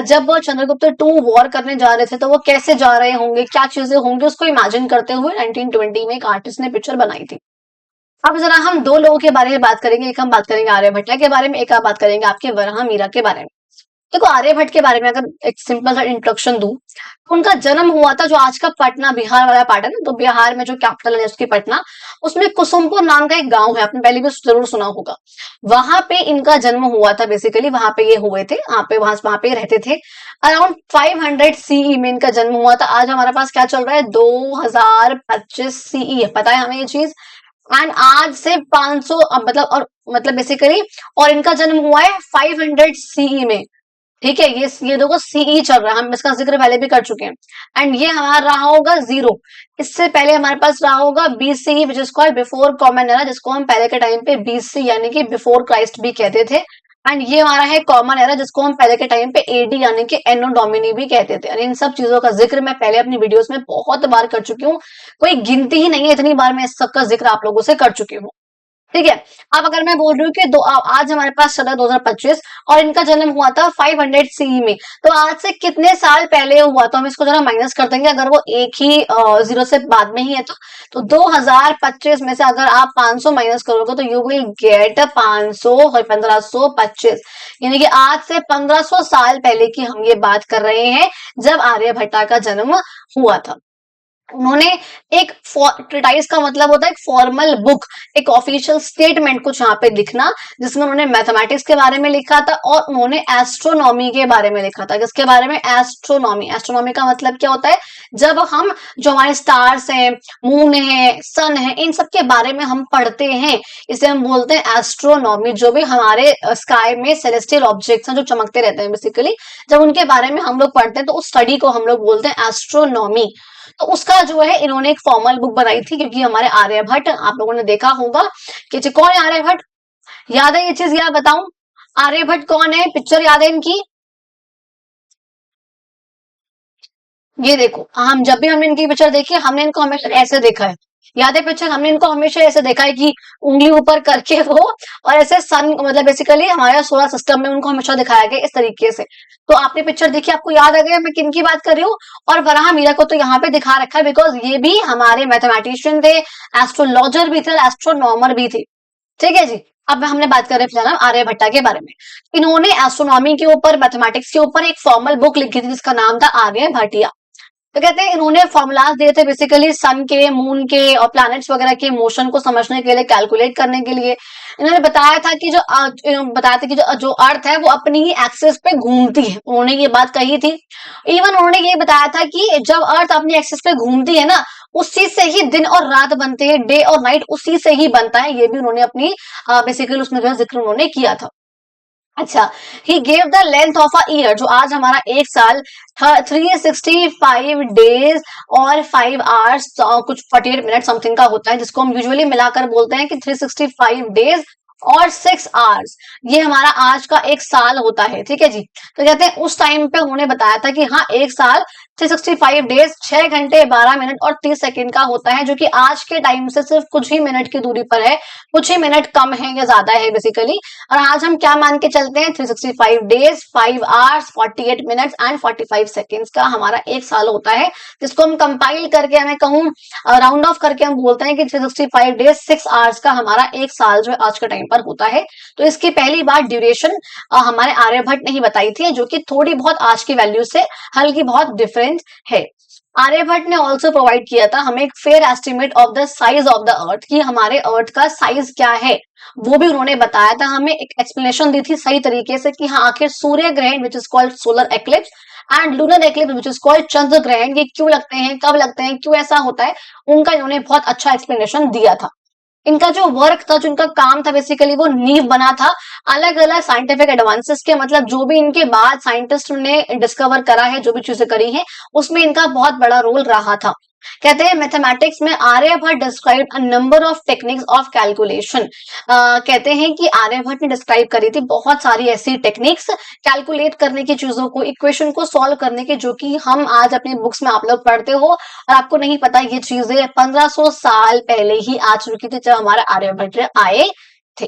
जब वो चंद्रगुप्त टू वॉर करने जा रहे थे तो वो कैसे जा रहे होंगे, क्या चीजें होंगी, उसको इमेजिन करते हुए 1920 में एक आर्टिस्ट ने पिक्चर बनाई थी। अब जरा हम दो लोगों के बारे में बात करेंगे, एक हम बात करेंगे आर्यभट्ट के बारे में, एक आप बात करेंगे आपके वराहमिहिर के बारे में। देखो आर्यभट्ट के बारे में अगर एक सिंपल सा इंट्रोडक्शन दूं, तो उनका जन्म हुआ था जो आज का पटना बिहार वाला पार्ट है ना, तो बिहार में जो कैपिटल है उसकी पटना, उसमें कुसुमपुर नाम का एक गांव है, आपने पहले भी जरूर सुना होगा। वहां पे इनका जन्म हुआ था, बेसिकली वहां पे ये हुए थे, वहां पे रहते थे। अराउंड 500 सीई में इनका जन्म हुआ था। आज हमारे पास क्या चल रहा है, 2025 सीई है, पता है हमें ये चीज। एंड आज से 500 मतलब बेसिकली, और इनका जन्म हुआ है 500 सीई में। ठीक है, ये देखो सीई चल रहा है, हम इसका जिक्र पहले भी कर चुके हैं। एंड ये हमारा रहा होगा 0। इससे पहले हमारे पास रहा होगा BCE which is called before common era, जिसको हम पहले के टाइम पे बीसी यानी कि बिफोर क्राइस्ट भी कहते थे। एंड ये हमारा है कॉमन एरा, जिसको हम पहले के टाइम पे एडी यानी कि एनो डोमिनी भी कहते थे। इन सब चीजों का जिक्र मैं पहले अपनी वीडियोस में बहुत बार कर चुकी हूँ, कोई गिनती ही नहीं है, इतनी बार मैं इस सब का जिक्र आप लोगों से कर चुकी हूँ। ठीक है, अब अगर मैं बोल रही हूँ कि आज हमारे पास चल रहा है 2025 और इनका जन्म हुआ था 500 सीई में, तो आज से कितने साल पहले हुआ, तो हम इसको जरा माइनस कर देंगे, अगर वो एक ही जीरो से बाद में ही है तो 2025 में से अगर आप 500 माइनस करोगे तो यू विल गेट 500 और 1525, यानी कि आज से 1500 साल पहले की हम ये बात कर रहे हैं जब आर्यभट्टा का जन्म हुआ था। उन्होंने एक ट्रिटाइज का मतलब होता है एक फॉर्मल बुक, एक ऑफिशियल स्टेटमेंट कुछ यहाँ पे लिखना, जिसमें उन्होंने मैथमेटिक्स के बारे में लिखा था और उन्होंने एस्ट्रोनॉमी के बारे में लिखा था। किसके बारे में, एस्ट्रोनॉमी। एस्ट्रोनॉमी का मतलब क्या होता है, जब हम जो हमारे स्टार्स हैं, मून है, सन है, इन सब के बारे में हम पढ़ते हैं, इसे हम बोलते हैं एस्ट्रोनॉमी। जो भी हमारे स्काई में सेलेस्टियल ऑब्जेक्ट्स हैं जो चमकते रहते हैं बेसिकली, जब उनके बारे में हम लोग पढ़ते हैं तो उस स्टडी को हम लोग बोलते हैं एस्ट्रोनॉमी। तो उसका जो है इन्होंने एक फॉर्मल बुक बनाई थी, क्योंकि हमारे आर्यभट्ट, आप लोगों ने देखा होगा कि कौन है आर्यभट्ट, याद है ये चीज, याद बताऊं आर्यभट्ट कौन है, पिक्चर याद है इनकी, ये देखो, हम जब भी हमने इनकी पिक्चर देखी हमने इनको हमेशा ऐसे देखा है, याद है पिक्चर, हमने इनको हमेशा ऐसे देखा है कि उंगली ऊपर करके वो, और ऐसे सन मतलब बेसिकली हमारे सोलर सिस्टम में उनको हमेशा दिखाया गया इस तरीके से। तो आपने पिक्चर देखी, आपको याद आ गया मैं किन की बात कर रही हूँ। और वराह मीरा को तो यहाँ पे दिखा रखा है बिकॉज ये भी हमारे मैथमेटिशियन थे, एस्ट्रोलॉजर भी थे, एस्ट्रोनॉमर भी थे। ठीक है जी, अब हमने बात कर रहे हैं आर्यभट्टा के बारे में। इन्होंने एस्ट्रोनॉमी के ऊपर, मैथमेटिक्स के ऊपर एक फॉर्मल बुक लिखी थी जिसका नाम था आर्यभट्टिया। तो कहते हैं इन्होंने फॉर्मूलाज दिए थे बेसिकली सन के, मून के और प्लैनेट्स वगैरह के मोशन को समझने के लिए, कैलकुलेट करने के लिए। इन्होंने बताया था कि जो अर्थ है वो अपनी ही एक्सिस पे घूमती है, उन्होंने ये बात कही थी। इवन उन्होंने ये बताया था कि जब अर्थ अपनी एक्सिस पे घूमती है ना, उसी से ही दिन और रात बनते हैं, डे और नाइट उसी से ही बनता है, ये भी उन्होंने अपनी बेसिकली उसमें जो जिक्र उन्होंने किया था। अच्छा, he gave the length of a year, जो आज हमारा एक साल 365 डेज और 5 आवर्स कुछ 48 मिनट समथिंग का होता है, जिसको हम यूजुअली मिलाकर बोलते हैं कि 365 डेज और 6 आवर्स, ये हमारा आज का एक साल होता है। ठीक है जी, तो कहते हैं उस टाइम पे उन्होंने बताया था कि हाँ, एक साल 365 डेज 6 घंटे 12 मिनट और 30 सेकंड का होता है, जो कि आज के टाइम से सिर्फ कुछ ही मिनट की दूरी पर है, कुछ ही मिनट कम है या ज्यादा है बेसिकली। और आज हम क्या मान के चलते हैं, 365 days 5 hours 48 minutes and 45 seconds का हमारा एक साल होता है, जिसको हम कंपाइल करके, हमें कहूँ राउंड ऑफ करके हम बोलते हैं कि 365 डेज 6 आवर्स का हमारा एक साल जो आज के टाइम पर होता है। तो इसकी पहली बार ड्यूरेशन हमारे आर्यभट्ट ने ही बताई थी, जो कि थोड़ी बहुत आज की वैल्यू से हल्की बहुत डिफरेंट है। आर्यभट्ट ने ऑल्सो प्रोवाइड किया था हमें एक fair estimate of the size of the earth, कि हमारे अर्थ का साइज क्या है, वो भी उन्होंने बताया था, हमें एक एक्सप्लेनेशन दी थी सही तरीके से कि हाँ, आखिर सूर्य ग्रहण which is called solar eclipse and lunar eclipse which is called चंद्र ग्रहण, ये क्यों लगते हैं, कब लगते हैं, क्यों ऐसा होता है, उनका इन्होंने बहुत अच्छा एक्सप्लेनेशन दिया था। इनका जो वर्क था, जो इनका काम था बेसिकली, वो नींव बना था अलग अलग साइंटिफिक एडवांसेस के, मतलब जो भी इनके बाद साइंटिस्ट ने डिस्कवर करा है, जो भी चीजें करी हैं, उसमें इनका बहुत बड़ा रोल रहा था। कहते हैं मैथमेटिक्स में Aryabhatta describe a number of techniques of calculation, कहते हैं कि आर्यभट्ट ने डिस्क्राइब करी थी बहुत सारी ऐसी टेक्निक्स कैलकुलेट करने की चीजों को, इक्वेशन को सॉल्व करने की, जो कि हम आज अपनी बुक्स में आप लोग पढ़ते हो और आपको नहीं पता, ये चीजें 1500 साल पहले ही आ चुकी थी जब हमारे आर्यभट्ट आए थे।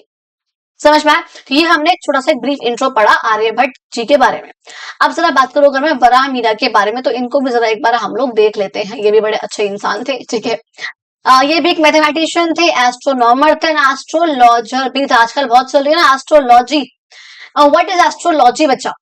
समझ में आया? तो ये हमने एक छोटा सा ब्रीफ इंट्रो पढ़ा आर्यभट्ट जी के बारे में। अब जरा बात करो अगर मैं वराह मीरा के बारे में, तो इनको भी जरा एक बार हम लोग देख लेते हैं। ये भी बड़े अच्छे इंसान थे। ठीक है, ये भी एक मैथमेटिशियन थे, एस्ट्रोनॉमर थे, एस्ट्रोलॉजर भी थे। आजकल बहुत चल रही है ना एस्ट्रोलॉजी। व्हाट इज एस्ट्रोलॉजी बच्चा?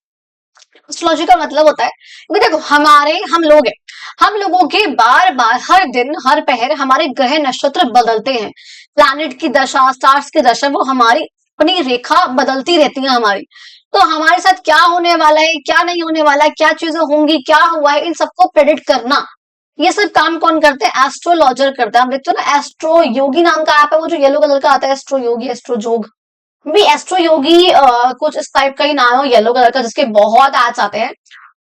एस्ट्रोलॉजी का मतलब होता है, क्योंकि देखो हम लोग हैं, हम लोगों के बार बार हर दिन हर पहर हमारे ग्रह नक्षत्र बदलते हैं। प्लैनेट की दशा, स्टार्स की दशा, वो हमारी अपनी रेखा बदलती रहती है हमारी। तो हमारे साथ क्या होने वाला है, क्या नहीं होने वाला है, क्या चीजें होंगी, क्या हुआ है, इन सबको प्रेडिक्ट करना, ये सब काम कौन करते हैं? एस्ट्रोलॉजर करते हैं। हम देखते हो ना, एस्ट्रो योगी नाम का ऐप है, वो जो येलो कलर का आता है, एस्ट्रो योगी, एस्ट्रो जोग, भी एस्ट्रो योगी कुछ इस टाइप का ही नाम है, येलो कलर का, जिसके बहुत एड्स आते हैं।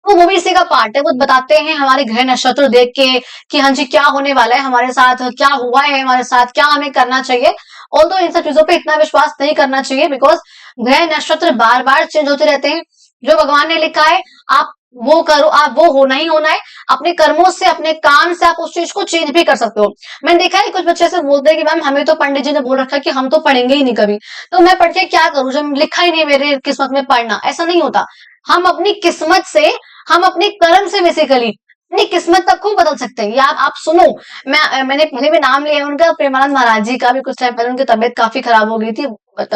तो वो भी इसी का पार्ट है। वो बताते हैं हमारे ग्रह नक्षत्र देख के कि हाँ जी क्या होने वाला है हमारे साथ, क्या हुआ है हमारे साथ, क्या हमें करना चाहिए। ऑल्दो इन सब चीजों पे इतना विश्वास नहीं करना चाहिए, बिकॉज ग्रह नक्षत्र बार बार चेंज होते रहते हैं। जो भगवान ने लिखा है आप वो करो, आप वो होना ही होना है। अपने कर्मों से, अपने काम से आप उस चीज को चेंज भी कर सकते हो। मैंने देखा है कुछ बच्चे से बोलते हैं कि मैम हमें तो पंडित जी ने बोल रखा है कि हम तो पढ़ेंगे ही नहीं कभी, तो मैं पढ़ के क्या करूं जब लिखा ही नहीं मेरे किस्मत में पढ़ना। ऐसा नहीं होता। हम अपनी किस्मत से, हम अपने कर्म से बेसिकली अपनी किस्मत तक को बदल सकते हैं। या आप सुनो, मैंने पहले भी नाम लिया है उनका, प्रेमानंद महाराज जी का भी। कुछ टाइम पहले उनकी तबीयत काफी खराब हो गई थी, बट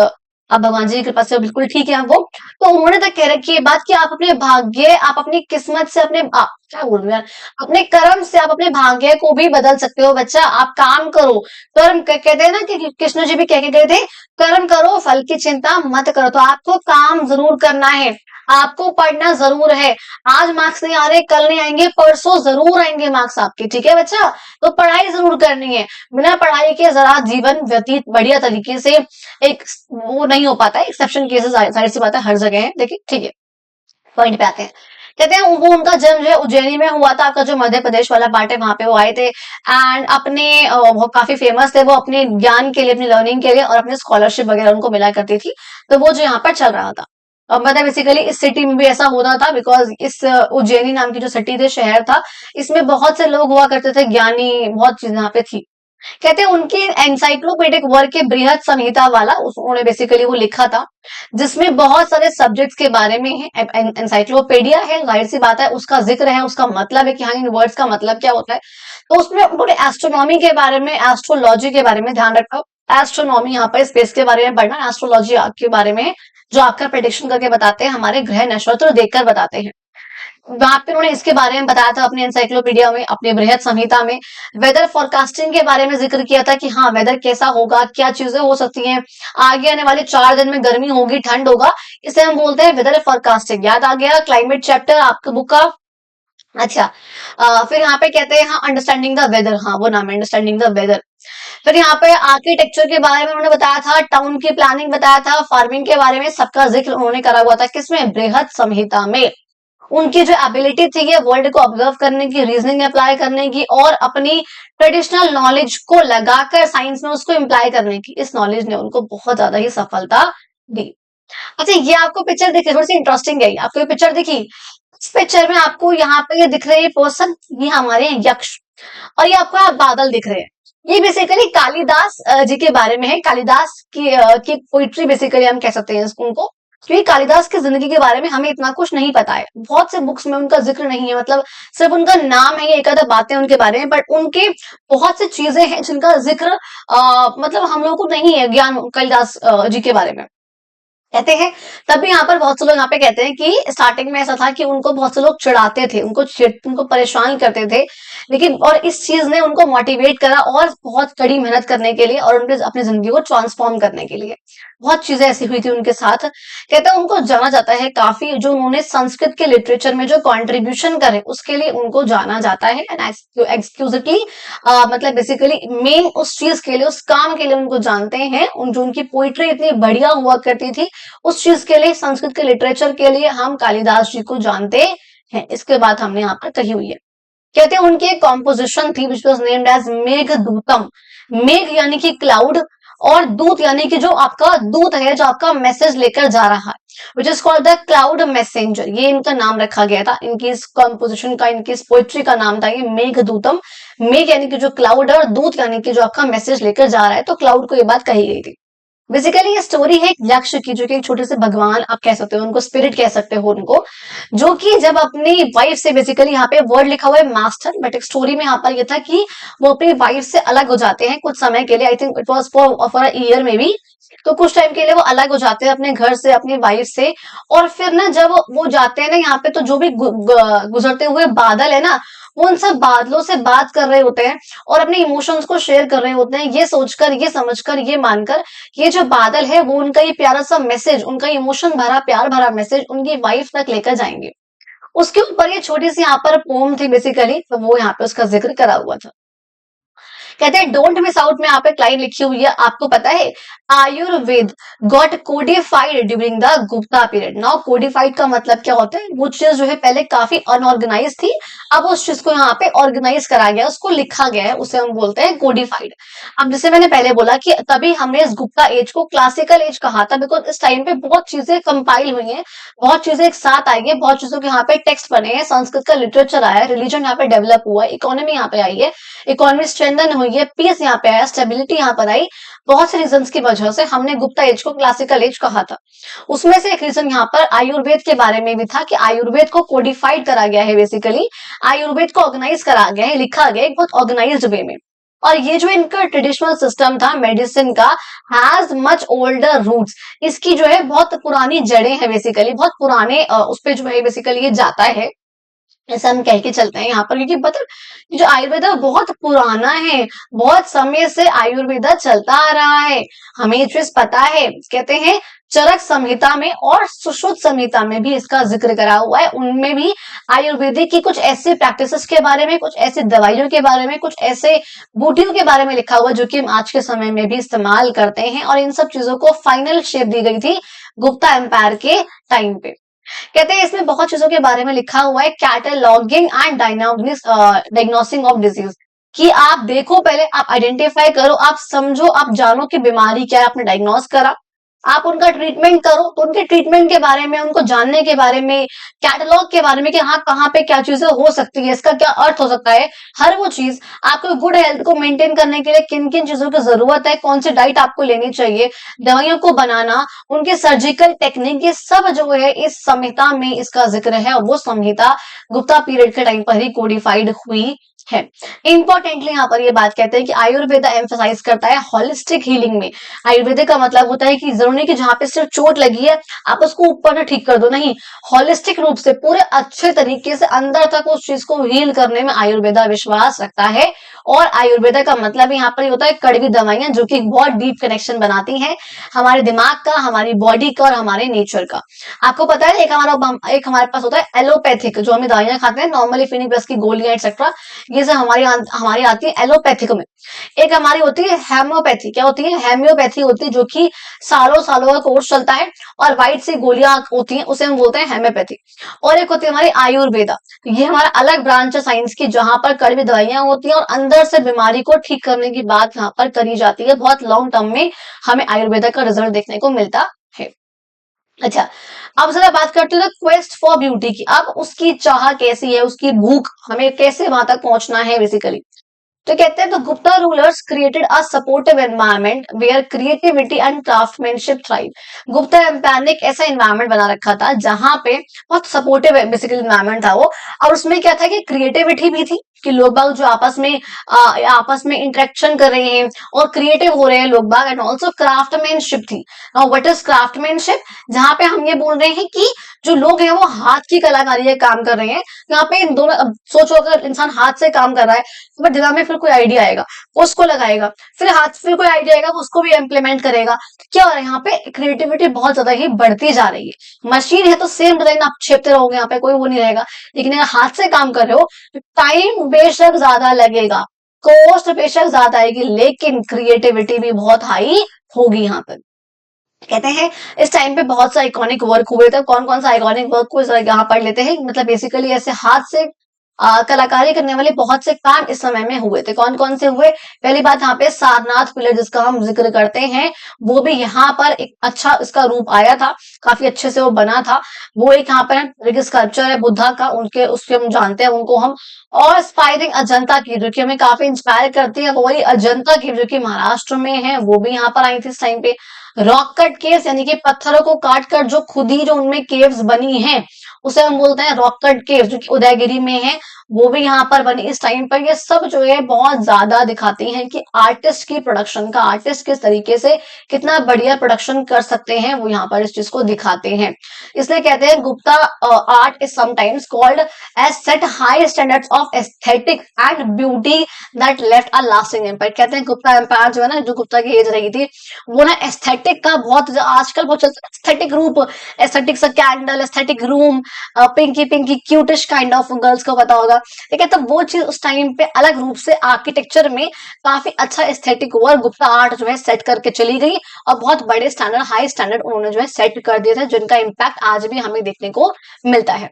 अब भगवान जी की कृपा से बिल्कुल ठीक है वो। तो उन्होंने तक कह रखी है बात कि आप अपने भाग्य, आप अपनी किस्मत से, अपने क्या बोल रहे हैं, अपने कर्म से आप अपने भाग्य को भी बदल सकते हो बच्चा। आप काम करो, कर्म कहते हैं ना कि कृष्ण जी भी कह के गए थे, कर्म करो फल की चिंता मत करो। तो आपको काम जरूर करना है, आपको पढ़ना जरूर है। आज मार्क्स नहीं आ रहे, कल नहीं आएंगे, परसों जरूर आएंगे मार्क्स आपके, ठीक है बच्चा। तो पढ़ाई जरूर करनी है। बिना पढ़ाई के जरा जीवन व्यतीत बढ़िया तरीके से एक वो नहीं हो पाता है। एक्सेप्शन केसेस सारी सी बात है, हर जगह है, लेकिन ठीक है, पॉइंट पे आते हैं। कहते हैं वो उनका जन्म जो है उज्जैनी में हुआ था। आपका जो मध्य प्रदेश वाला पार्ट है वहां पे वो आए थे, एंड अपने वो काफी फेमस थे, वो अपने ज्ञान के लिए, अपनी लर्निंग के लिए और अपने स्कॉलरशिप वगैरह उनको मिला करती थी। तो वो जो यहाँ पर चल रहा था, और मतलब बेसिकली इस सिटी में भी ऐसा होता था, बिकॉज इस उज्जैनी नाम की जो सिटी थे, शहर था, इसमें बहुत से लोग हुआ करते थे, ज्ञानी, बहुत चीजें यहाँ पे थी। कहते हैं उनकी एनसाइक्लोपीडिक वर्क है बृहद संहिता वाला, उन्होंने बेसिकली वो लिखा था, जिसमें बहुत सारे सब्जेक्ट्स के बारे में है। एनसाइक्लोपीडिया है, जाहिर सी बात है, उसका जिक्र है, उसका मतलब है कि हाँ इन वर्ड्स का मतलब क्या होता है। तो उसमें उन्होंने एस्ट्रोनॉमी के बारे में, एस्ट्रोलॉजी के बारे में ध्यान रखा। एस्ट्रोनॉमी यहाँ पर स्पेस के बारे में पढ़ना, एस्ट्रोलॉजी के बारे में जो आपका प्रेडिक्शन करके बताते हैं, हमारे ग्रह नक्षत्र देखकर बताते हैं। वहां पे उन्होंने इसके बारे में बताया था अपने एनसाइक्लोपीडिया में, अपने बृहद संहिता में। वेदर फोरकास्टिंग के बारे में जिक्र किया था कि हाँ वेदर कैसा होगा, क्या चीजें हो सकती हैं, आगे आने वाले 4 दिन में गर्मी होगी, ठंड होगा, इसे हम बोलते हैं वेदर फोरकास्टिंग। याद आ गया क्लाइमेट चैप्टर आपके बुक का। अच्छा, फिर यहाँ पे कहते हैं हाँ अंडरस्टैंडिंग द वेदर, हाँ वो नाम है अंडरस्टैंडिंग द वेदर। फिर यहाँ पे आर्किटेक्चर के बारे में उन्होंने बताया था, टाउन की प्लानिंग बताया था, फार्मिंग के बारे में सबका जिक्र उन्होंने करा हुआ था, किसमें? बृहद संहिता में। उनकी जो एबिलिटी थी ये वर्ल्ड को ऑब्जर्व करने की, रीजनिंग अप्लाई करने की, और अपनी ट्रेडिशनल नॉलेज को लगाकर साइंस में उसको इम्प्लाई करने की, इस नॉलेज ने उनको बहुत ज्यादा ही सफलता दी। अच्छा, ये आपको पिक्चर दिखी, थोड़ी सी इंटरेस्टिंग है, आपको ये पिक्चर दिखी? इस पिक्चर में आपको यहाँ पे ये दिख रहे हैं पर्सन, ये हमारे यक्ष, और ये आपको यहाँ बादल दिख रहे हैं। ये बेसिकली कालिदास जी के बारे में है। कालिदास की पोइट्री बेसिकली हम कह सकते हैं उनको, क्योंकि कालिदास की जिंदगी के बारे में हमें इतना कुछ नहीं पता है, बहुत से बुक्स में उनका जिक्र नहीं है, मतलब सिर्फ उनका नाम है, एक आधा बातें उनके बारे में, बट उनके बहुत सी चीजें हैं जिनका जिक्र मतलब हम लोगों को नहीं है ज्ञान कालिदास जी के बारे में। कहते हैं तब भी यहाँ पर बहुत से लोग यहाँ पे कहते हैं कि स्टार्टिंग में ऐसा था कि उनको बहुत से लोग चिढ़ाते थे, उनको परेशान करते थे, लेकिन और इस चीज ने उनको मोटिवेट करा और बहुत कड़ी मेहनत करने के लिए और उनके अपनी जिंदगी को ट्रांसफॉर्म करने के लिए। बहुत चीजें ऐसी हुई थी उनके साथ। कहते हैं उनको जाना जाता है काफी, जो उन्होंने संस्कृत के लिटरेचर में जो कॉन्ट्रीब्यूशन करे उसके लिए उनको जाना जाता है, एंड एक्सक्लूसिवली मतलब बेसिकली मेन उस चीज के लिए, उस काम के लिए उनको जानते हैं। जो उनकी पोइट्री इतनी बढ़िया हुआ करती थी, उस चीज के लिए, संस्कृत के लिटरेचर के लिए हम कालिदास जी को जानते हैं। इसके बाद हमने यहाँ पर कही हुई है। कहते हैं उनकी एक कॉम्पोजिशन थी which was named as Meghadutam. मेघ यानी कि क्लाउड, और दूत यानी कि जो आपका दूत है, जो आपका मैसेज लेकर जा रहा है, विच is called the cloud messenger. ये इनका नाम रखा गया था, इनकी इस कॉम्पोजिशन का, इनकी इस पोइट्री का नाम था ये मेघदूतम। मेघ यानी कि जो क्लाउड है, और दूत यानी कि जो आपका मैसेज लेकर जा रहा है, तो क्लाउड को ये बात कही गई थी। बेसिकली ये स्टोरी है एक यक्ष की, जो कि एक छोटे से भगवान आप कह सकते हो, उनको स्पिरिट कह सकते हो उनको, जो कि जब अपनी वाइफ से, बेसिकली यहाँ पे वर्ड लिखा हुआ है मास्टर, बट एक स्टोरी में यहाँ पर ये था कि वो अपनी वाइफ से अलग हो जाते हैं कुछ समय के लिए, I think it was for a year में भी। तो कुछ टाइम के लिए वो अलग हो जाते हैं अपने घर से, अपनी वाइफ से। और फिर ना जब वो जाते हैं ना यहाँ पे, तो जो भी गुजरते हुए बादल है ना, वो उन सब बादलों से बात कर रहे होते हैं और अपने इमोशंस को शेयर कर रहे होते हैं, ये सोचकर, ये समझकर, ये मानकर, ये जो बादल है वो उनका ये प्यारा सा मैसेज, उनका इमोशन भरा, प्यार भरा मैसेज उनकी वाइफ तक लेकर जाएंगे। उसके ऊपर ये छोटी सी यहाँ पर पोम थी बेसिकली, तो वो यहाँ पे उसका जिक्र करा हुआ था। कहते हैं डोंट मिस आउट में यहाँ पे लाइन लिखी हुई है, आपको पता है Ayurveda got codified during the Gupta period. Now codified का मतलब क्या होता है, वो चीज जो है पहले काफी अनऑर्गेनाइज थी, अब उस चीज को यहाँ पे ऑर्गेनाइज करा गया, उसको लिखा गया है, उसे हम बोलते हैं कोडिफाइड। अब जैसे मैंने पहले बोला कि तभी हमने इस गुप्ता एज को क्लासिकल एज कहा था, बिकॉज इस टाइम पे बहुत चीजें कंपाइल हुई हैं, बहुत चीजें एक साथ आई है, बहुत चीजों के यहाँ पे टेक्स्ट बने हैं, संस्कृत का लिटरेचर आया है, रिलीजन यहाँ पे डेवलप हुआ है, इकोनॉमी यहाँ पे आई है, इकोनॉमी स्ट्रेंथन हुई है, पीस यहाँ पे आया, स्टेबिलिटी यहाँ पर आई। बहुत से रीजंस की वजह से हमने गुप्ता एज को क्लासिकल एज कहा था। उसमें से एक रीजन यहाँ पर आयुर्वेद के बारे में भी था कि आयुर्वेद को कोडिफाइड करा गया है, बेसिकली आयुर्वेद को ऑर्गेनाइज करा गया है, लिखा गया है एक बहुत ऑर्गेनाइज्ड वे में। और ये जो इनका ट्रेडिशनल सिस्टम था मेडिसिन का, हैज मच ओल्डर रूट्स, इसकी जो है बहुत पुरानी जड़ें हैं, बेसिकली बहुत पुराने उस पे जो है बेसिकली ये जाता है, ऐसा हम कह के चलते हैं यहाँ पर, क्योंकि पता ये जो आयुर्वेदा बहुत पुराना है, बहुत समय से आयुर्वेदा चलता आ रहा है, हमें ये चीज पता है। कहते हैं चरक संहिता में और सुश्रुत संहिता में भी इसका जिक्र करा हुआ है, उनमें भी आयुर्वेदिक की कुछ ऐसी प्रैक्टिसेस के बारे में, कुछ ऐसी दवाइयों के बारे में, कुछ ऐसे बूटियों के बारे में लिखा हुआ जो कि हम आज के समय में भी इस्तेमाल करते हैं। और इन सब चीजों को फाइनल शेप दी गई थी गुप्ता एम्पायर के टाइम पे। कहते हैं इसमें बहुत चीजों के बारे में लिखा हुआ है, cataloguing and diagnosing of disease, कि आप देखो पहले, आप आइडेंटिफाई करो, आप समझो, आप जानो कि बीमारी क्या है, आपने डायग्नोस करा, आप उनका ट्रीटमेंट करो, तो उनके ट्रीटमेंट के बारे में, उनको जानने के बारे में, कैटलॉग के बारे में कि हाँ कहाँ पे क्या चीजें हो सकती है, इसका क्या अर्थ हो सकता है, हर वो चीज आपको गुड हेल्थ को मेंटेन करने के लिए किन किन चीजों की जरूरत है, कौन सी डाइट आपको लेनी चाहिए, दवाइयों को बनाना, उनके सर्जिकल टेक्निक, ये सब जो है इस संहिता में इसका जिक्र है। और वो संहिता गुप्ता पीरियड के टाइम पर ही कोडिफाइड हुई है। इंपॉर्टेंटली यहाँ पर ये बात कहते हैं कि आयुर्वेदा एम्फसाइज करता है हॉलिस्टिक हीलिंग में। आयुर्वेदिक का मतलब होता है कि जरूरी नहीं कि जहां पे सिर्फ चोट लगी है आप उसको ऊपर से ठीक कर दो, नहीं, हॉलिस्टिक रूप से पूरे अच्छे तरीके से अंदर तक उस चीज को हील करने में आयुर्वेदा विश्वास रखता है। और आयुर्वेदा का मतलब यहाँ पर होता है कड़वी दवाइयां, जो कि बहुत डीप कनेक्शन बनाती हैं हमारे दिमाग का, हमारी बॉडी का और हमारे नेचर का। आपको पता है एक हमारे पास होता है एलोपैथिक, जो हमें दवाइयां खाते हैं नॉर्मली, फिनिप्लस की गोलियां एक्सेट्रा, ये सब हमारी आती है एलोपैथिक में। एक हमारी होती है हेम्योपैथी, क्या होती है, हेम्योपैथी होती है, जो कि सालों सालों का कोर्स चलता है और व्हाइट सी गोलियां होती हैं, उसे हम बोलते हैं हेम्योपैथी। और एक होती है हमारी आयुर्वेदा, ये हमारा अलग ब्रांच है साइंस की, जहां पर कड़वी दवाइयां होती हैं और अंदर से बीमारी को ठीक करने की बात यहाँ पर करी जाती है। बहुत लॉन्ग टर्म में हमें आयुर्वेदा का रिजल्ट देखने को मिलता है। अच्छा, अब जरा बात करते हैं क्वेस्ट फॉर ब्यूटी की। अब उसकी चाह कैसी है, उसकी भूख, हमें कैसे वहां तक पहुंचना है बेसिकली। तो कहते हैं तो Gupta rulers created a supportive environment where creativity and craftsmanship thrive. Gupta empire ने एक ऐसा एनवायरनमेंट बना रखा था जहां पे बहुत सपोर्टिव बेसिकली एनवायरनमेंट था वो, और उसमें क्या था कि क्रिएटिविटी भी थी, कि लोग बाग जो आपस में इंटरेक्शन कर रहे हैं और क्रिएटिव हो रहे हैं लोग बाग, एंड ऑल्सो क्राफ्टमैनशिप थी। नाउ व्हाट इज क्राफ्टमैनशिप, जहां पे हम ये बोल रहे हैं कि जो लोग हैं वो हाथ की कलाकारी का काम कर रहे हैं। यहाँ पे इन दोनों, अब सोचो अगर इंसान हाथ से काम कर रहा है तो दिमाग में फिर कोई आइडिया आएगा, वो उसको लगाएगा, फिर कोई आइडिया आएगा वो उसको भी इम्प्लीमेंट करेगा। तो क्या हो रहा है यहाँ पे, क्रिएटिविटी बहुत ज्यादा ही बढ़ती जा रही है। मशीन है तो सेम डिजाइन आप छेपते रहोगे, यहाँ पे कोई वो नहीं रहेगा। लेकिन अगर हाथ से काम कर रहे हो तो टाइम बेशक ज्यादा लगेगा, कॉस्ट बेशक ज्यादा आएगी, लेकिन क्रिएटिविटी भी बहुत हाई होगी यहाँ पर। कहते हैं इस टाइम पे बहुत सा आइकॉनिक वर्क हुए थे। कौन कौन सा आइकॉनिक वर्क को यहाँ पढ़ लेते हैं, मतलब बेसिकली ऐसे हाथ से कलाकारी करने वाले बहुत से काम इस समय में हुए थे। कौन कौन से हुए, पहली बात यहाँ पे सारनाथ पिलर जिसका हम जिक्र करते हैं, वो भी यहाँ पर एक अच्छा इसका रूप आया था, काफी अच्छे से वो बना था। वो एक यहाँ पर स्कल्पचर है बुद्धा का, उनके उसके हम जानते हैं उनको हम। और स्पाइरिंग अजंता की, जो कि हमें काफी इंस्पायर करती है, वही अजंता की जो कि महाराष्ट्र में है, वो भी यहाँ पर आई थी इस टाइम पे। रॉक कट केव्स, यानी कि पत्थरों को काट कर जो खुद ही जो उनमें केव्स बनी हैं, उसे हम बोलते हैं रॉक कट केव्स, जो कि उदयगिरी में है। वो भी यहाँ पर बनी इस टाइम पर। ये सब जो है बहुत ज्यादा दिखाती हैं कि आर्टिस्ट की प्रोडक्शन का, आर्टिस्ट किस तरीके से कितना बढ़िया प्रोडक्शन कर सकते हैं, वो यहाँ पर इस चीज को दिखाते हैं। इसलिए कहते हैं Gupta art is sometimes called as set high standards of aesthetic and beauty that left a lasting empire. कहते हैं गुप्ता एम्पायर जो है ना, जो गुप्ता की एज रही थी, वो ना एस्थेटिक का बहुत आजकल बहुत एस्थेटिक रूप, एस्थेटिक सा candle, aesthetic room, pinky pinky cutish kind of, girls को पता होगा, ठीक है। तो वो चीज उस टाइम पे अलग रूप से आर्किटेक्चर में काफी अच्छा एस्थेटिक हुआ और गुप्ता आर्ट जो है सेट करके चली गई और बहुत बड़े स्टैंडर्ड, हाई स्टैंडर्ड उन्होंने जो है सेट कर दिए थे, जिनका इम्पैक्ट आज भी हमें देखने को मिलता है।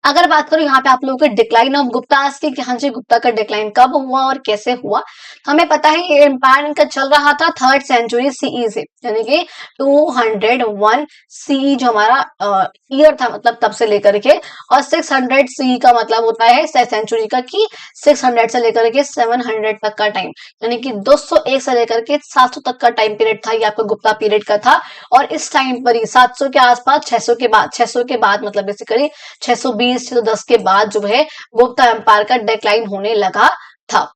अगर बात करूं यहाँ पे आप लोगों के डिक्लाइन ऑफ गुप्तास की, कि हाँ जी गुप्ता का डिक्लाइन कब हुआ और कैसे हुआ, हमें पता है ये एम्पायर इनका चल रहा था 3rd सेंचुरी सीई से, यानी कि 201 सीई जो हमारा ईयर था, मतलब तब से लेकर के, और 600 सीई का मतलब होता है सेंचुरी का कि 600 से लेकर के 700 तक का टाइम, यानी कि 201 से लेकर के 700 तक का टाइम पीरियड था, ये आपका गुप्ता पीरियड का था। और इस टाइम पर ही 700 के आसपास, 600 के बाद मतलब बेसिकली 620 610 के बाद जो है गुप्ता एम्पायर का डिक्लाइन होने लगा था।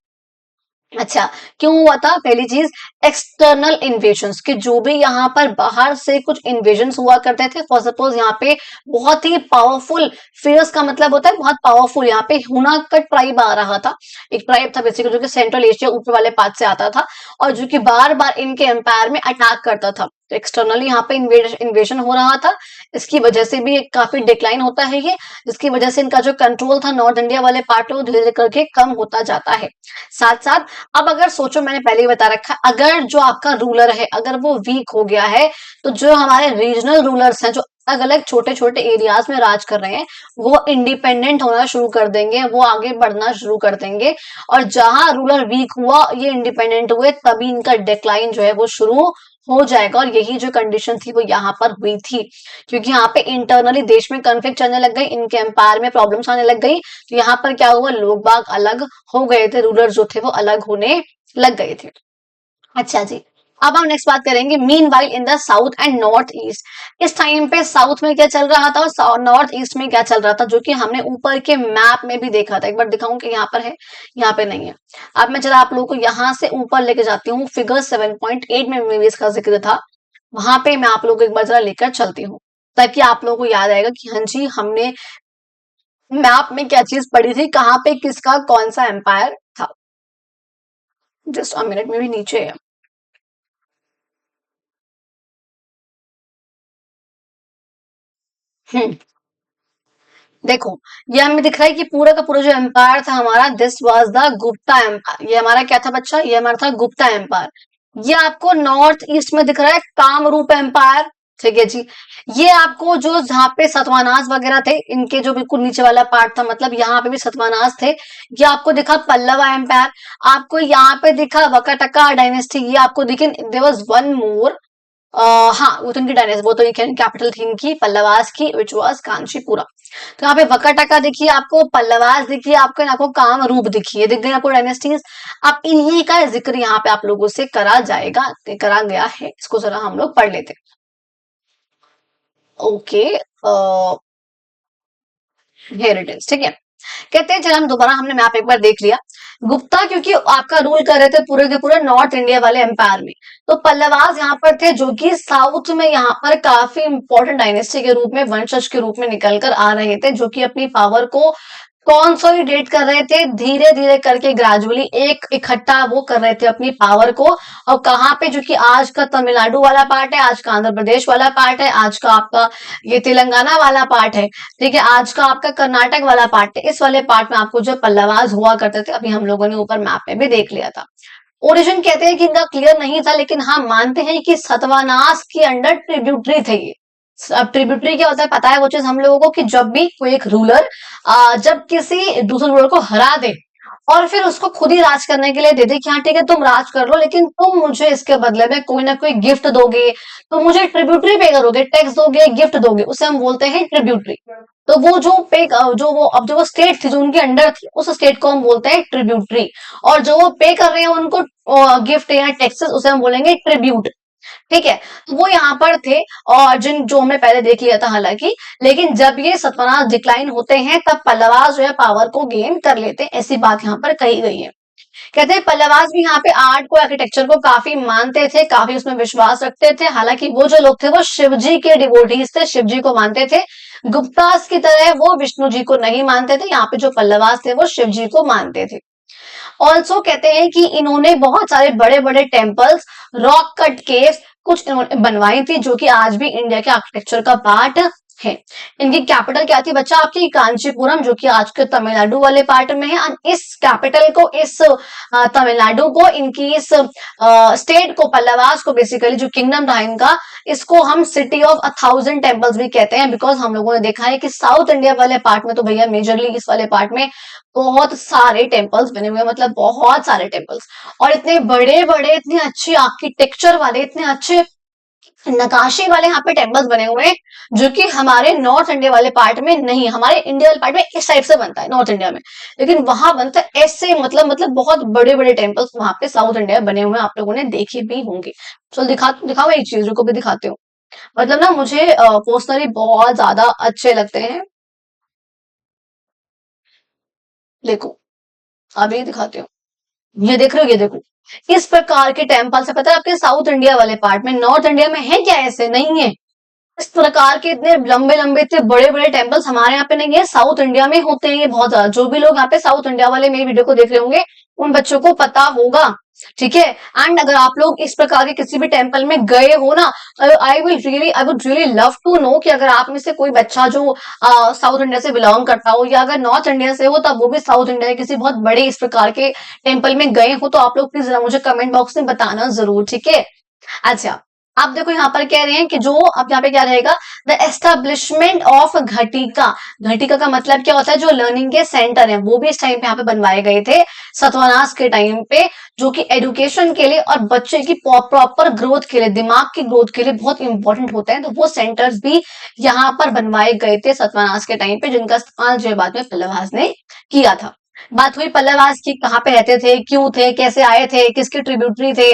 अच्छा, क्यों हुआ था? पहली चीज एक्सटर्नल इन्वेजन्स, कि जो भी यहाँ पर बाहर से कुछ इन्वेजन्स हुआ करते थे, फॉर सपोज यहाँ पे बहुत ही पावरफुल, फियर्स का मतलब होता है बहुत पावरफुल, यहाँ पे हुनाकट ट्राइब आ रहा था, एक ट्राइब था बेसिकली जो कि सेंट्रल एशिया ऊपर वाले पार्ट से आता था और जो कि बार बार इनके एम्पायर में अटैक करता था। तो एक्सटर्नली यहाँ पे इन्वेजन हो रहा था, इसकी वजह से भी काफी डिक्लाइन होता है ये, जिसकी वजह से इनका जो कंट्रोल था नॉर्थ इंडिया वाले पार्ट में वो धीरे धीरे करके कम होता जाता है। साथ साथ अब अगर सोचो, मैंने पहले ही बता रखा, अगर जो आपका रूलर है अगर वो वीक हो गया है, तो जो हमारे रीजनल रूलर्स हैं जो अलग अलग छोटे छोटे एरियाज में राज कर रहे हैं, वो इंडिपेंडेंट होना शुरू कर देंगे, वो आगे बढ़ना शुरू कर देंगे। और जहां रूलर वीक हुआ, ये इंडिपेंडेंट हुए, तभी इनका डिक्लाइन जो है वो शुरू हो जाएगा। और यही जो कंडीशन थी वो यहाँ पर हुई थी, क्योंकि यहाँ पे इंटरनली देश में कन्फ्लिक्ट चलने लग गई, इनके एम्पायर में प्रॉब्लम्स आने लग गई। तो यहाँ पर क्या हुआ, लोग बाग अलग हो गए थे, रूलर जो थे वो अलग होने लग गए थे। अच्छा जी, अब हम नेक्स्ट बात करेंगे mean while in the south and north east. इस टाइम पे साउथ में क्या चल रहा था और नॉर्थ ईस्ट में क्या चल रहा था, जो कि हमने ऊपर के मैप में भी देखा था। एक बार दिखाऊं कि यहाँ पर है, यहाँ पे नहीं है। अब मैं जरा आप लोगों को यहाँ से ऊपर लेके जाती हूँ, फिगर 7.8 में भी इसका जिक्र था, वहां पे मैं आप लोगों को एक बार जरा लेकर चलती हूँ, ताकि आप लोगों को याद आएगा कि हाँ जी हमने मैप में क्या चीज पढ़ी थी, कहाँ पे किसका कौन सा एम्पायर था। जस्ट अ मिनट में भी नीचे है। हम्म, देखो, ये हमें दिख रहा है कि पूरा का पूरा जो एम्पायर था हमारा, this was the Gupta empire. ये हमारा क्या था बच्चा, ये हमारा था गुप्ता एम्पायर। ये आपको नॉर्थ ईस्ट में दिख रहा है कामरूप एम्पायर, ठीक है जी। ये आपको जो जहाँ पे सतवानास वगैरह थे, इनके जो बिल्कुल नीचे वाला पार्ट था, मतलब यहाँ पे भी सतवानास थे। ये आपको दिखा पल्लवा एम्पायर, आपको यहाँ पे दिखा वकाटका डायनेस्टी, ये आपको दिखे, देयर वाज वन मोर, हाँ वो तो इनकी डायनेस्टी, वो तो ये कैपिटल थी इनकी पल्लवास की, विच वाज कांचीपुरा। तो यहाँ पे वकाटका दिखिए आपको, पल्लवास दिखिए आपको, आपको काम रूप दिखिए, दिख गई आपको डायनेस्टीज। अब इन्हीं का जिक्र यहाँ पे आप लोगों से करा जाएगा, करा गया है, इसको जरा हम लोग पढ़ लेते हैं। ओके, हियर इट इज, ठीक है। कहते हैं, चलो हम दोबारा, हमने मैप एक बार देख लिया। गुप्ता क्योंकि आपका रूल कर रहे थे पूरे के पूरे नॉर्थ इंडिया वाले एम्पायर में, तो पल्लवास यहाँ पर थे जो कि साउथ में यहाँ पर काफी इंपॉर्टेंट डायनेस्टी के रूप में, वंशज के रूप में निकल कर आ रहे थे, जो कि अपनी पावर को कॉन्सोलिडेट कर रहे थे, धीरे धीरे करके ग्रेजुअली एक इकट्ठा वो कर रहे थे अपनी पावर को। और कहाँ पे, जो कि आज का तमिलनाडु वाला पार्ट है, आज का आंध्र प्रदेश वाला पार्ट है, आज का आपका ये तेलंगाना वाला पार्ट है, ठीक है, आज का आपका कर्नाटक वाला पार्ट है। इस वाले पार्ट में आपको जो पल्लवास हुआ करते थे, अभी हम लोगों ने ऊपर मैप में भी देख लिया था। ओरिजिन कहते हैं कि इनका क्लियर नहीं था, लेकिन हाँ मानते हैं कि सतवानास के अंडर ट्रिब्यूटरी थे ये। अब ट्रिब्यूटरी क्या होता है पता है वो चीज हम लोगों को, कि जब भी कोई एक रूलर जब किसी दूसरे रूलर को हरा दे और फिर उसको खुद ही राज करने के लिए दे दे कि हाँ ठीक है तुम राज कर लो, लेकिन तुम मुझे इसके बदले में कोई ना कोई गिफ्ट दोगे, तो मुझे ट्रिब्यूटरी पे करोगे, टैक्स दोगे, गिफ्ट दोगे, उसे हम बोलते हैं ट्रिब्यूटरी। तो वो जो पे, जो वो अब जो वो स्टेट थी जो उनके अंडर थी, उस स्टेट को हम बोलते हैं ट्रिब्यूटरी। और जो वो पे कर रहे हैं उनको गिफ्ट या टैक्सेस, उसे हम बोलेंगे ट्रिब्यूट। ठीक है, तो वो यहाँ पर थे और जिन जो हमने पहले देख लिया था हालांकि, लेकिन जब ये सतवाहनास डिक्लाइन होते हैं तब पल्लवास जो है पावर को गेन कर लेते हैं, ऐसी बात यहाँ पर कही गई है। कहते हैं पल्लवास भी यहाँ पे आर्ट को, आर्किटेक्चर को काफी मानते थे, काफी उसमें विश्वास रखते थे। हालांकि वो जो लोग थे वो शिव जी के डिवोटीज थे, शिव जी को मानते थे। गुप्तास की तरह वो विष्णु जी को नहीं मानते थे, यहाँ पे जो पल्लवास थे वो शिव जी को मानते थे। ऑल्सो कहते हैं कि इन्होंने बहुत सारे बड़े बड़े टेम्पल्स, रॉक कट केव्स कुछ इन्होंने बनवाई थी, जो कि आज भी इंडिया के आर्किटेक्चर का पार्ट है। इनकी कैपिटल क्या थी बच्चा आपकी? कांचीपुरम, जो कि आज के तमिलनाडु वाले पार्ट में है। इस कैपिटल को, इस तमिलनाडु को, इनकी इस स्टेट को, पल्लवास को, बेसिकली जो किंगडम था इनका, इसको हम सिटी ऑफ 1000 टेम्पल्स भी कहते हैं। बिकॉज हम लोगों ने देखा है कि साउथ इंडिया वाले पार्ट में तो भैया मेजरली इस वाले पार्ट में बहुत सारे टेम्पल्स बने हुए हैं, मतलब बहुत सारे टेम्पल्स, और इतने बड़े बड़े, इतने अच्छी आर्किटेक्चर वाले, इतने अच्छे नकाशी वाले यहाँ पे टेम्पल्स बने हुए हैं, जो कि हमारे नॉर्थ इंडिया वाले पार्ट में नहीं, हमारे इंडिया वाले पार्ट में इस टाइप से बनता है नॉर्थ इंडिया में, लेकिन वहां बनता है ऐसे, मतलब बहुत बड़े बड़े टेम्पल्स वहां पे साउथ इंडिया बने हुए हैं, आप लोगों ने देखे भी होंगे। चलो दिखाओ एक चीज को भी दिखाते हो, मतलब ना मुझे पर्सनली बहुत ज्यादा अच्छे लगते हैं। देखो अभी दिखाते हो, ये देख रहे हो, ये देखो इस प्रकार के टेम्पल से, पता है आपके साउथ इंडिया वाले पार्ट में, नॉर्थ इंडिया में है क्या ऐसे? नहीं है। इस प्रकार के इतने लंबे लंबे, इतने बड़े बड़े टेम्पल्स हमारे यहाँ पे नहीं है, साउथ इंडिया में होते हैं ये बहुत ज्यादा। जो भी लोग यहाँ पे साउथ इंडिया वाले मेरी वीडियो को देख रहे होंगे उन बच्चों को पता होगा, ठीक है। एंड अगर आप लोग इस प्रकार के किसी भी टेम्पल में गए हो ना, I would really love to know कि अगर आप में से कोई बच्चा जो साउथ इंडिया से बिलोंग करता हो, या अगर नॉर्थ इंडिया से हो तब वो भी साउथ इंडिया के किसी बहुत बड़े इस प्रकार के टेम्पल में गए हो, तो आप लोग प्लीज जरा मुझे कमेंट बॉक्स में बताना जरूर, ठीक है। अच्छा, आप देखो यहाँ पर कह रहे हैं कि जो अब यहाँ पे क्या रहेगा, द एस्टेब्लिशमेंट ऑफ घटिका। घटिका का मतलब क्या होता है? जो लर्निंग के सेंटर है वो भी इस टाइम पे यहाँ पे बनवाए गए थे सतवानास के टाइम पे, जो कि एजुकेशन के लिए और बच्चे की प्रॉपर ग्रोथ के लिए, दिमाग की ग्रोथ के लिए बहुत इंपॉर्टेंट होते हैं। तो वो सेंटर्स भी यहाँ पर बनवाए गए थे सतवानास के टाइम पे, जिनका इस्तेमाल जो है बाद में पल्लवास ने किया था। बात हुई पल्लवास की, कहाँ पे रहते थे, क्यों थे, कैसे आए थे, किसके ट्रिब्यूटरी थे,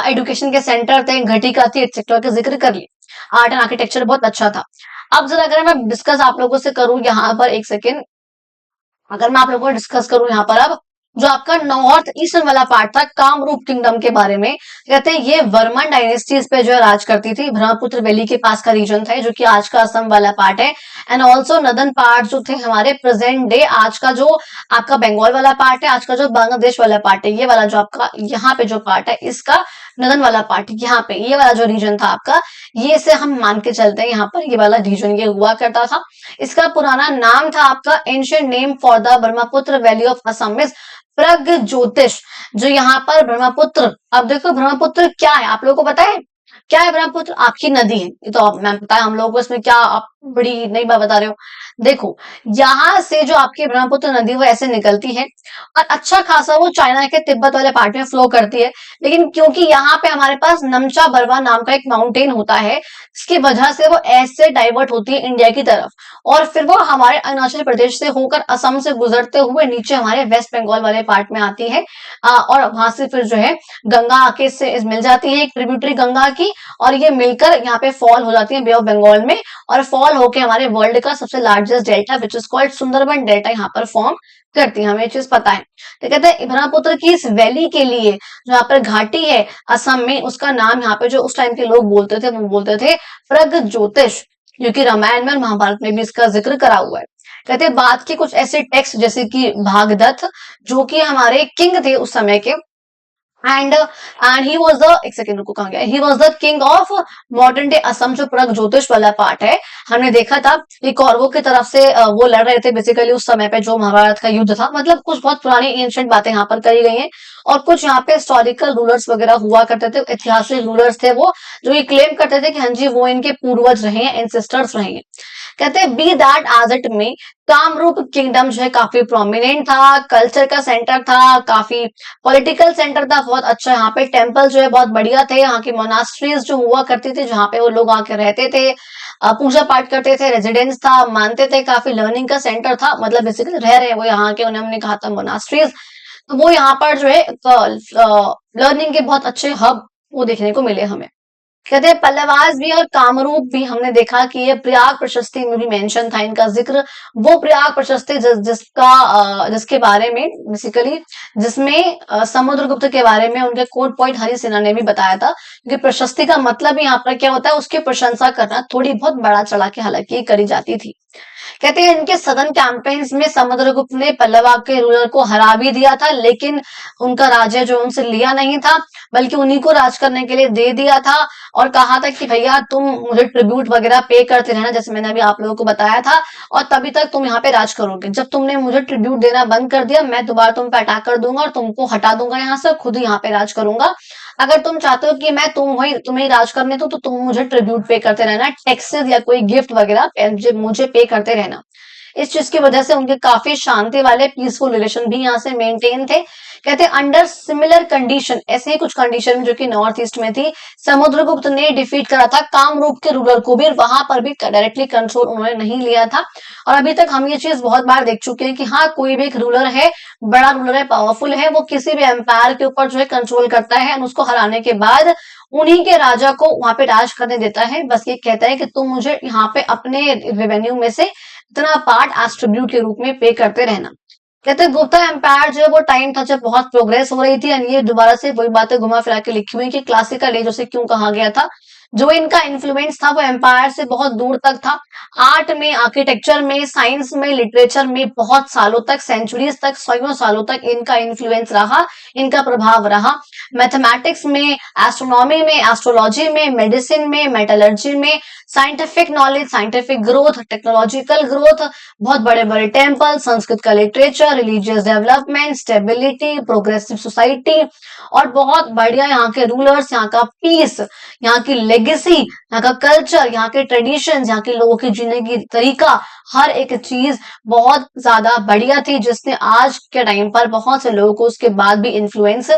एजुकेशन के सेंटर थे, घटिका थी, एक्सेट्रा का जिक्र कर लिया। आर्ट एंड आर्किटेक्चर बहुत अच्छा था। अब जरा अगर मैं डिस्कस आप लोगों से करूं यहाँ पर, एक सेकेंड, अगर मैं आप लोगों को डिस्कस करूं यहाँ पर, अब जो आपका नॉर्थ ईस्टर्न वाला पार्ट था कामरूप किंगडम के बारे में, कहते हैं ये वर्मन डायनेस्टीज पे जो है राज करती थी। ब्रह्मपुत्र वैली के पास का रीजन था, जो कि आज का असम वाला पार्ट है। एंड ऑल्सो नदन पार्ट जो थे हमारे प्रेजेंट डे, आज का जो आपका बंगाल वाला पार्ट है, आज का जो बांग्लादेश वाला पार्ट है, ये वाला जो आपका यहाँ पे जो पार्ट है, इसका नदन वाला पार्ट यहाँ पे, ये वाला जो रीजन था आपका, ये से हम मान के चलते हैं यहाँ पर ये वाला रीजन ये हुआ करता था। इसका पुराना नाम था आपका, ancient name for the Brahmaputra valley of Assam is Pragjyotish. जो यहाँ पर ब्रह्मपुत्र, अब देखो ब्रह्मपुत्र क्या है आप लोगों को पता है? क्या है ब्रह्मपुत्र? आपकी नदी है, ये तो आप मैम पता है हम लोगों को, इसमें क्या आप बड़ी नई बात बता रहे हो। देखो यहाँ से जो आपकी ब्रह्मपुत्र नदी वो ऐसे निकलती है और अच्छा खासा वो चाइना के तिब्बत वाले पार्ट में फ्लो करती है, लेकिन क्योंकि यहाँ पे हमारे पास नमचा बरवा नाम का एक माउंटेन होता है, इसकी वजह से वो ऐसे डाइवर्ट होती है इंडिया की तरफ, और फिर वो हमारे अरुणाचल प्रदेश से होकर असम से गुजरते हुए नीचे हमारे वेस्ट बंगाल वाले पार्ट में आती है। और वहां से फिर जो है गंगा आके इससे मिल जाती है, एक ट्रिब्यूटरी गंगा की, और ये मिलकर यहाँ पे फॉल हो जाती है बे ऑफ बंगाल में, और फॉल होके हमारे वर्ल्ड का सबसे largest delta which is called Sundarban delta यहाँ पर फॉर्म करती है, हमें ये चीज पता है। तो कहते हैं ब्रह्मपुत्र की इस वैली के लिए जो यहाँ पर घाटी है असम में, उसका नाम यहाँ पे जो उस टाइम के लोग बोलते थे वो बोलते थे प्रगज्योतिष, जो कि रामायण में और महाभारत में भी इसका जिक्र करा हुआ है। कहते हैं बात की कुछ ऐसे टेक्स्ट जैसे कि भागदत्त, जो कि हमारे किंग थे उस समय के, एंड ही वाज द, एक सेकंड रुको कहां गया, he was the king of modern day Assam. जो प्रगज्योतिष वाला पार्ट है हमने देखा था कि कौरवों की तरफ से वो लड़ रहे थे बेसिकली उस समय पे, जो महाभारत का युद्ध था। मतलब कुछ बहुत पुरानी एंशिएंट बातें यहाँ पर करी गई हैं, और कुछ यहाँ पे हिस्टोरिकल रूलर्स वगैरह हुआ करते थे, ऐतिहासिक रूलर्स थे वो, जो ये क्लेम करते थे कि हाँ जी वो इनके पूर्वज रहे हैं, एंसेस्टर्स रहे हैं। कहते हैं बी दैट एज इट में, कामरूप किंगडम जो है काफी प्रोमिनेंट था, कल्चर का सेंटर था, काफी पॉलिटिकल सेंटर था, बहुत अच्छा। यहाँ पे टेम्पल जो है बहुत बढ़िया थे, यहाँ की मोनास्ट्रीज जो हुआ करती थी जहाँ पे वो लोग आके रहते थे, पूजा पाठ करते थे, रेजिडेंस था, मानते थे, काफी लर्निंग का सेंटर था, मतलब बेसिकली रह रहे वो यहाँ के, उन्हें हमने कहा था मोनास्ट्रीज। तो वो यहाँ पर जो है लर्निंग के बहुत अच्छे हब वो देखने को मिले हमें। कहते हैं पल्लवास भी और कामरूप भी हमने देखा कि ये प्रयाग प्रशस्ति में भी मेंशन था इनका जिक्र। वो प्रयाग प्रशस्ति जिसके बारे में बेसिकली जिसमें समुद्रगुप्त के बारे में उनके कोर्ट पॉइंट हरि सिन्हा ने भी बताया था, क्योंकि प्रशस्ति का मतलब यहाँ पर क्या होता है, उसकी प्रशंसा करना, थोड़ी बहुत बड़ा चढ़ा के हालांकि करी जाती थी। कहते हैं इनके सदन कैंपेन्स में समुद्रगुप्त ने पल्लवा के रूलर को हरा भी दिया था, लेकिन उनका राज्य जो उनसे लिया नहीं था, बल्कि उन्हीं को राज करने के लिए दे दिया था और कहा था कि भैया तुम मुझे ट्रिब्यूट वगैरह पे करते रहना, जैसे मैंने अभी आप लोगों को बताया था, और तभी तक तुम यहाँ पे राज करोगे। जब तुमने मुझे ट्रिब्यूट देना बंद कर दिया, मैं दोबारा तुम पे अटैक कर दूंगा और तुमको हटा दूंगा यहाँ से, खुद ही यहाँ पे राज करूंगा। अगर तुम चाहते हो कि मैं तुम्हें राज करने दूं, तो तुम मुझे ट्रिब्यूट पे करते रहना, टैक्सेस या कोई गिफ्ट वगैरह मुझे पे करते रहना। इस चीज की वजह से उनके काफी शांति वाले पीसफुल रिलेशन भी यहाँ से मेंटेन थे। कहते हैं अंडर सिमिलर कंडीशन, ऐसे ही कुछ कंडीशन जो कि नॉर्थ ईस्ट में थी, समुद्रगुप्त ने डिफीट करा था कामरूप के रूलर को भी, वहां पर भी डायरेक्टली कंट्रोल उन्होंने नहीं लिया था। और अभी तक हम ये चीज बहुत बार देख चुके हैं कि हाँ, कोई भी एक रूलर है, बड़ा रूलर है, पावरफुल है, वो किसी भी एम्पायर के ऊपर जो है कंट्रोल करता है और उसको हराने के बाद उन्हीं के राजा को वहां पे राज करने देता है। बस ये कहता है कि तुम मुझे यहाँ पे अपने रेवेन्यू में से इतना पार्ट एज ट्रिब्यूट के रूप में पे करते रहना। कहते हैं गुप्ता एम्पायर जो है वो टाइम था जब बहुत प्रोग्रेस हो रही थी, एंड ये दोबारा से वही बातें घुमा फिरा के लिखी हुई कि क्लासिकल एज उसे क्यों कहा गया था। जो इनका इन्फ्लुएंस था वो एम्पायर से बहुत दूर तक था। आर्ट में, आर्किटेक्चर में, साइंस में, लिटरेचर में बहुत सालों तक, सेंचुरीज तक, सौ सालों तक इनका इन्फ्लुएंस रहा, इनका प्रभाव रहा। मैथमेटिक्स में, एस्ट्रोनॉमी में, एस्ट्रोलॉजी में, मेडिसिन में, मेटलर्जी में, scientific knowledge, scientific growth, technological growth, बहुत बड़े बड़े टेम्पल, संस्कृत का literature, religious development, stability, progressive society, और बहुत बढ़िया यहाँ के रूलर्स, यहाँ का पीस, यहाँ की लेगेसी, यहाँ का कल्चर, यहाँ के ट्रेडिशंस, यहाँ के लोगों की जीने की तरीका, हर एक चीज बहुत ज्यादा बढ़िया थी, जिसने आज के टाइम पर बहुत से लोगों को उसके बाद भी इन्फ्लुएंस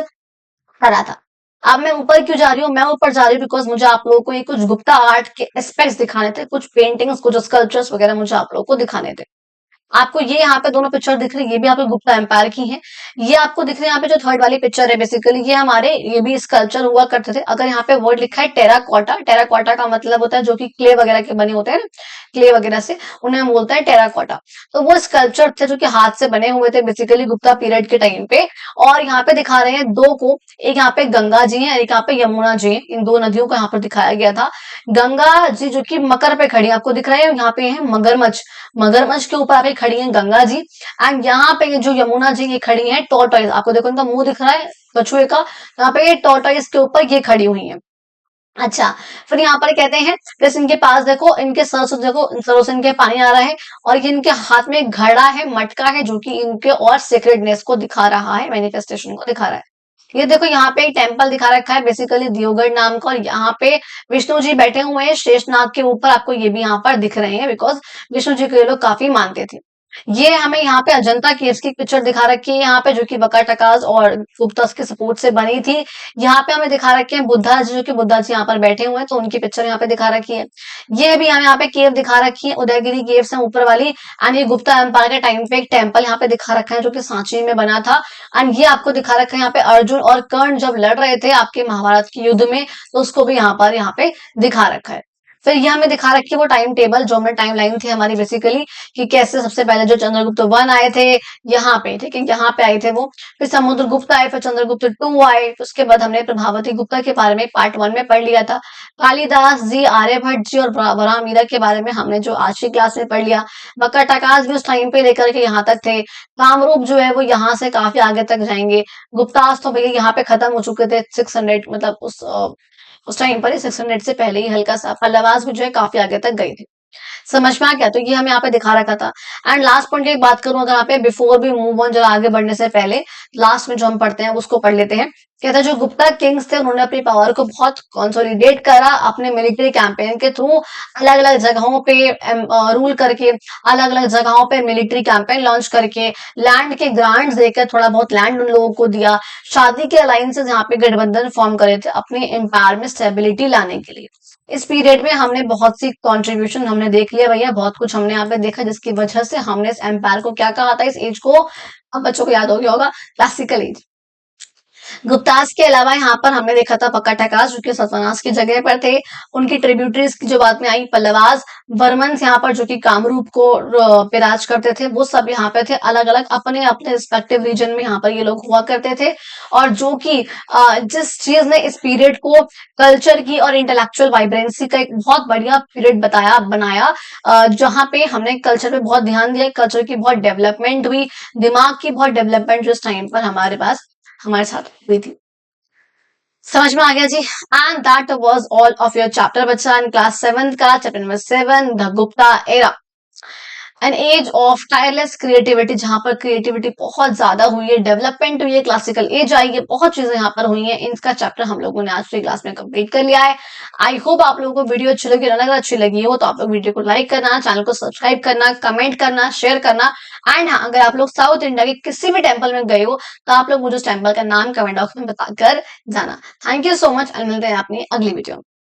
करा था। अब मैं ऊपर क्यों जा रही हूँ, मैं ऊपर जा रही हूँ बिकॉज मुझे आप लोगों को ये कुछ गुप्ता आर्ट के एस्पेक्ट्स दिखाने थे, कुछ पेंटिंग्स, कुछ स्कल्पचर्स वगैरह मुझे आप लोगों को दिखाने थे। आपको ये यहाँ पे दोनों पिक्चर दिख रही है, ये भी आपको गुप्ता एम्पायर की है। ये आपको दिख रही है यहाँ पे जो थर्ड वाली पिक्चर है, बेसिकली ये हमारे, ये भी स्कल्पचर हुआ करते थे। अगर यहाँ पे वर्ड लिखा है टेराकोटा, टेराकोटा का मतलब होता है जो कि क्ले वगैरह के बने होते हैं ना, क्ले वगैरह से, उन्हें हम बोलते हैं टेराकोटा। तो वो स्कल्पचर थे जो कि हाथ से बने हुए थे बेसिकली गुप्ता पीरियड के टाइम पे। और यहाँ पे दिखा रहे हैं दो को, एक यहाँ पे गंगा जी है, एक यहाँ पे यमुना जी है, इन दो नदियों को यहाँ पर दिखाया गया था। गंगा जी जो कि मकर पे खड़ी है, आपको दिख रहा है, यहाँ पे है मगरमच्छ, मगरमच्छ के ऊपर पे खड़ी है गंगा जी। एंड यहाँ पे ये जो यमुना जी ये खड़ी है टॉर्टोइज, आपको देखो इनका मुंह दिख रहा है कछुए का, यहाँ पे ये टॉर्टोइज के ऊपर ये खड़ी हुई है। अच्छा, फिर यहाँ पर कहते हैं प्लस इनके पास देखो, इनके सर से देखो, सरों से इनके पानी आ रहा है, और ये इनके हाथ में घड़ा है, मटका है, जो कि इनके और सीक्रेटनेस को दिखा रहा है, मैनिफेस्टेशन को दिखा रहा है। ये देखो यहाँ पे एक टेम्पल दिखा रखा है बेसिकली दियोगढ़ नाम का, और यहाँ पे विष्णु जी बैठे हुए हैं शेषनाग के ऊपर, आपको ये भी यहाँ पर दिख रहे हैं, बिकॉज विष्णु जी को ये लोग काफी मानते थे। ये हमें यहाँ पे अजंता केव्स की पिक्चर दिखा रखी है यहाँ पे, जो कि बका टकास और गुप्ता के सपोर्ट से बनी थी। यहाँ पे हमें दिखा रखे हैं बुद्धा जी, जो कि बुद्धा जी यहाँ पर बैठे हुए हैं, तो उनकी पिक्चर यहाँ पे दिखा रखी है। ये भी हमें यहाँ पे केव दिखा रखी है, उदयगिरी केव्स है ऊपर वाली। एंड ये गुप्ता एम्पायर के टाइम पे एक टेम्पल यहाँ पे दिखा रखा है जो कि सांची में बना था। एंड ये आपको दिखा रखा है यहाँ पे अर्जुन और कर्ण जब लड़ रहे थे आपके महाभारत के युद्ध में, तो उसको भी यहाँ पे दिखा रखा है। फिर ये हमें दिखा रखी है वो टाइम टेबल, जो हमने टाइम लाइन थी हमारी बेसिकली, कि कैसे सबसे पहले जो चंद्रगुप्त वन आए थे यहाँ पे, ठीक है, यहाँ पे आए थे वो, फिर समुद्रगुप्त आए, फिर चंद्रगुप्त टू आए, फिर उसके बाद हमने प्रभावती गुप्ता के बारे में पार्ट 1 में पढ़ लिया था। कालिदास जी, आर्यभट्ट जी और वराह मीरा के बारे में हमने जो आज की क्लास में पढ़ लिया। बका टकास भी उस टाइम पे लेकर के यहाँ तक थे। कामरूप जो है वो यहाँ से काफी आगे तक जाएंगे। गुप्तास तो भैया यहाँ पे खत्म हो चुके थे 600, मतलब उस टाइम पर ही 600 से पहले ही हल्का सा, पल्लवास भी जो है काफी आगे तक गई थी। समझ में आ गया, तो ये हमें यहाँ पे दिखा रखा था। एंड लास्ट पॉइंट की बात करूं अगर यहाँ पे, बिफोर भी मूव ऑन, जरा आगे बढ़ने से पहले लास्ट में जो हम पढ़ते हैं उसको पढ़ लेते हैं। कहता है जो गुप्ता किंग्स थे उन्होंने अपनी पावर को बहुत कंसोलिडेट करा अपने मिलिट्री कैंपेन के थ्रू, अलग अलग जगहों पे रूल करके, अलग अलग जगहों पे मिलिट्री कैंपेन लॉन्च करके, लैंड के ग्रांट्स देकर थोड़ा बहुत लैंड उन लोगों को दिया, शादी के अलायंसेस यहाँ पे गठबंधन फॉर्म करे थे अपने एम्पायर में स्टेबिलिटी लाने के लिए। इस पीरियड में हमने बहुत सी कंट्रीब्यूशन हमने देख लिया भैया, बहुत कुछ हमने यहाँ पे देखा, जिसकी वजह से हमने इस एम्पायर को क्या कहा था, इस एज को, अब बच्चों को याद हो गया होगा, क्लासिकल एज। गुप्तास के अलावा यहाँ पर हमने देखा था पक्का टकास जो कि सतवनास की जगह पर थे। उनकी ट्रिब्यूटरीज की जो बात में आई पल्लवास, वर्मन्स यहाँ पर जो कि कामरूप को पे राज करते थे, वो सब यहाँ पे थे। अलग अलग अपने अपने रिस्पेक्टिव रीजन में यहाँ पर ये लोग हुआ करते थे। और जो कि जिस चीज ने इस पीरियड को कल्चर की और इंटेलेक्चुअल वाइब्रेंसी का एक बहुत बढ़िया पीरियड बताया बनाया, जहाँ पे हमने कल्चर पे बहुत ध्यान दिया, कल्चर की बहुत डेवलपमेंट हुई, दिमाग की बहुत डेवलपमेंट जो इस टाइम पर हमारे साथ हुई थी। समझ में आ गया जी। And that was all of your chapter बच्चा इन क्लास 7 का chapter number 7 the Gupta era, an age of tireless creativity, जहां पर क्रिएटिविटी बहुत ज्यादा हुई है, डेवलपमेंट हुई है, क्लासिकल एज आई है, बहुत चीजें यहाँ पर हुई हैं। इनका चैप्टर हम लोगों ने आज की क्लास में कंप्लीट कर लिया है। आई होप आप लोगों को वीडियो अच्छी लगी, अगर अच्छी लगी हो तो आप लोग वीडियो को लाइक करना, चैनल को सब्सक्राइब करना, कमेंट करना, शेयर करना। एंड हाँ, अगर आप लोग साउथ इंडिया के किसी भी टेम्पल में गए हो तो आप लोग मुझे उस टेम्पल का नाम कमेंट बॉक्स में बताकर जाना। थैंक यू सो मच, मिलते हैं अपनी अगली वीडियो में।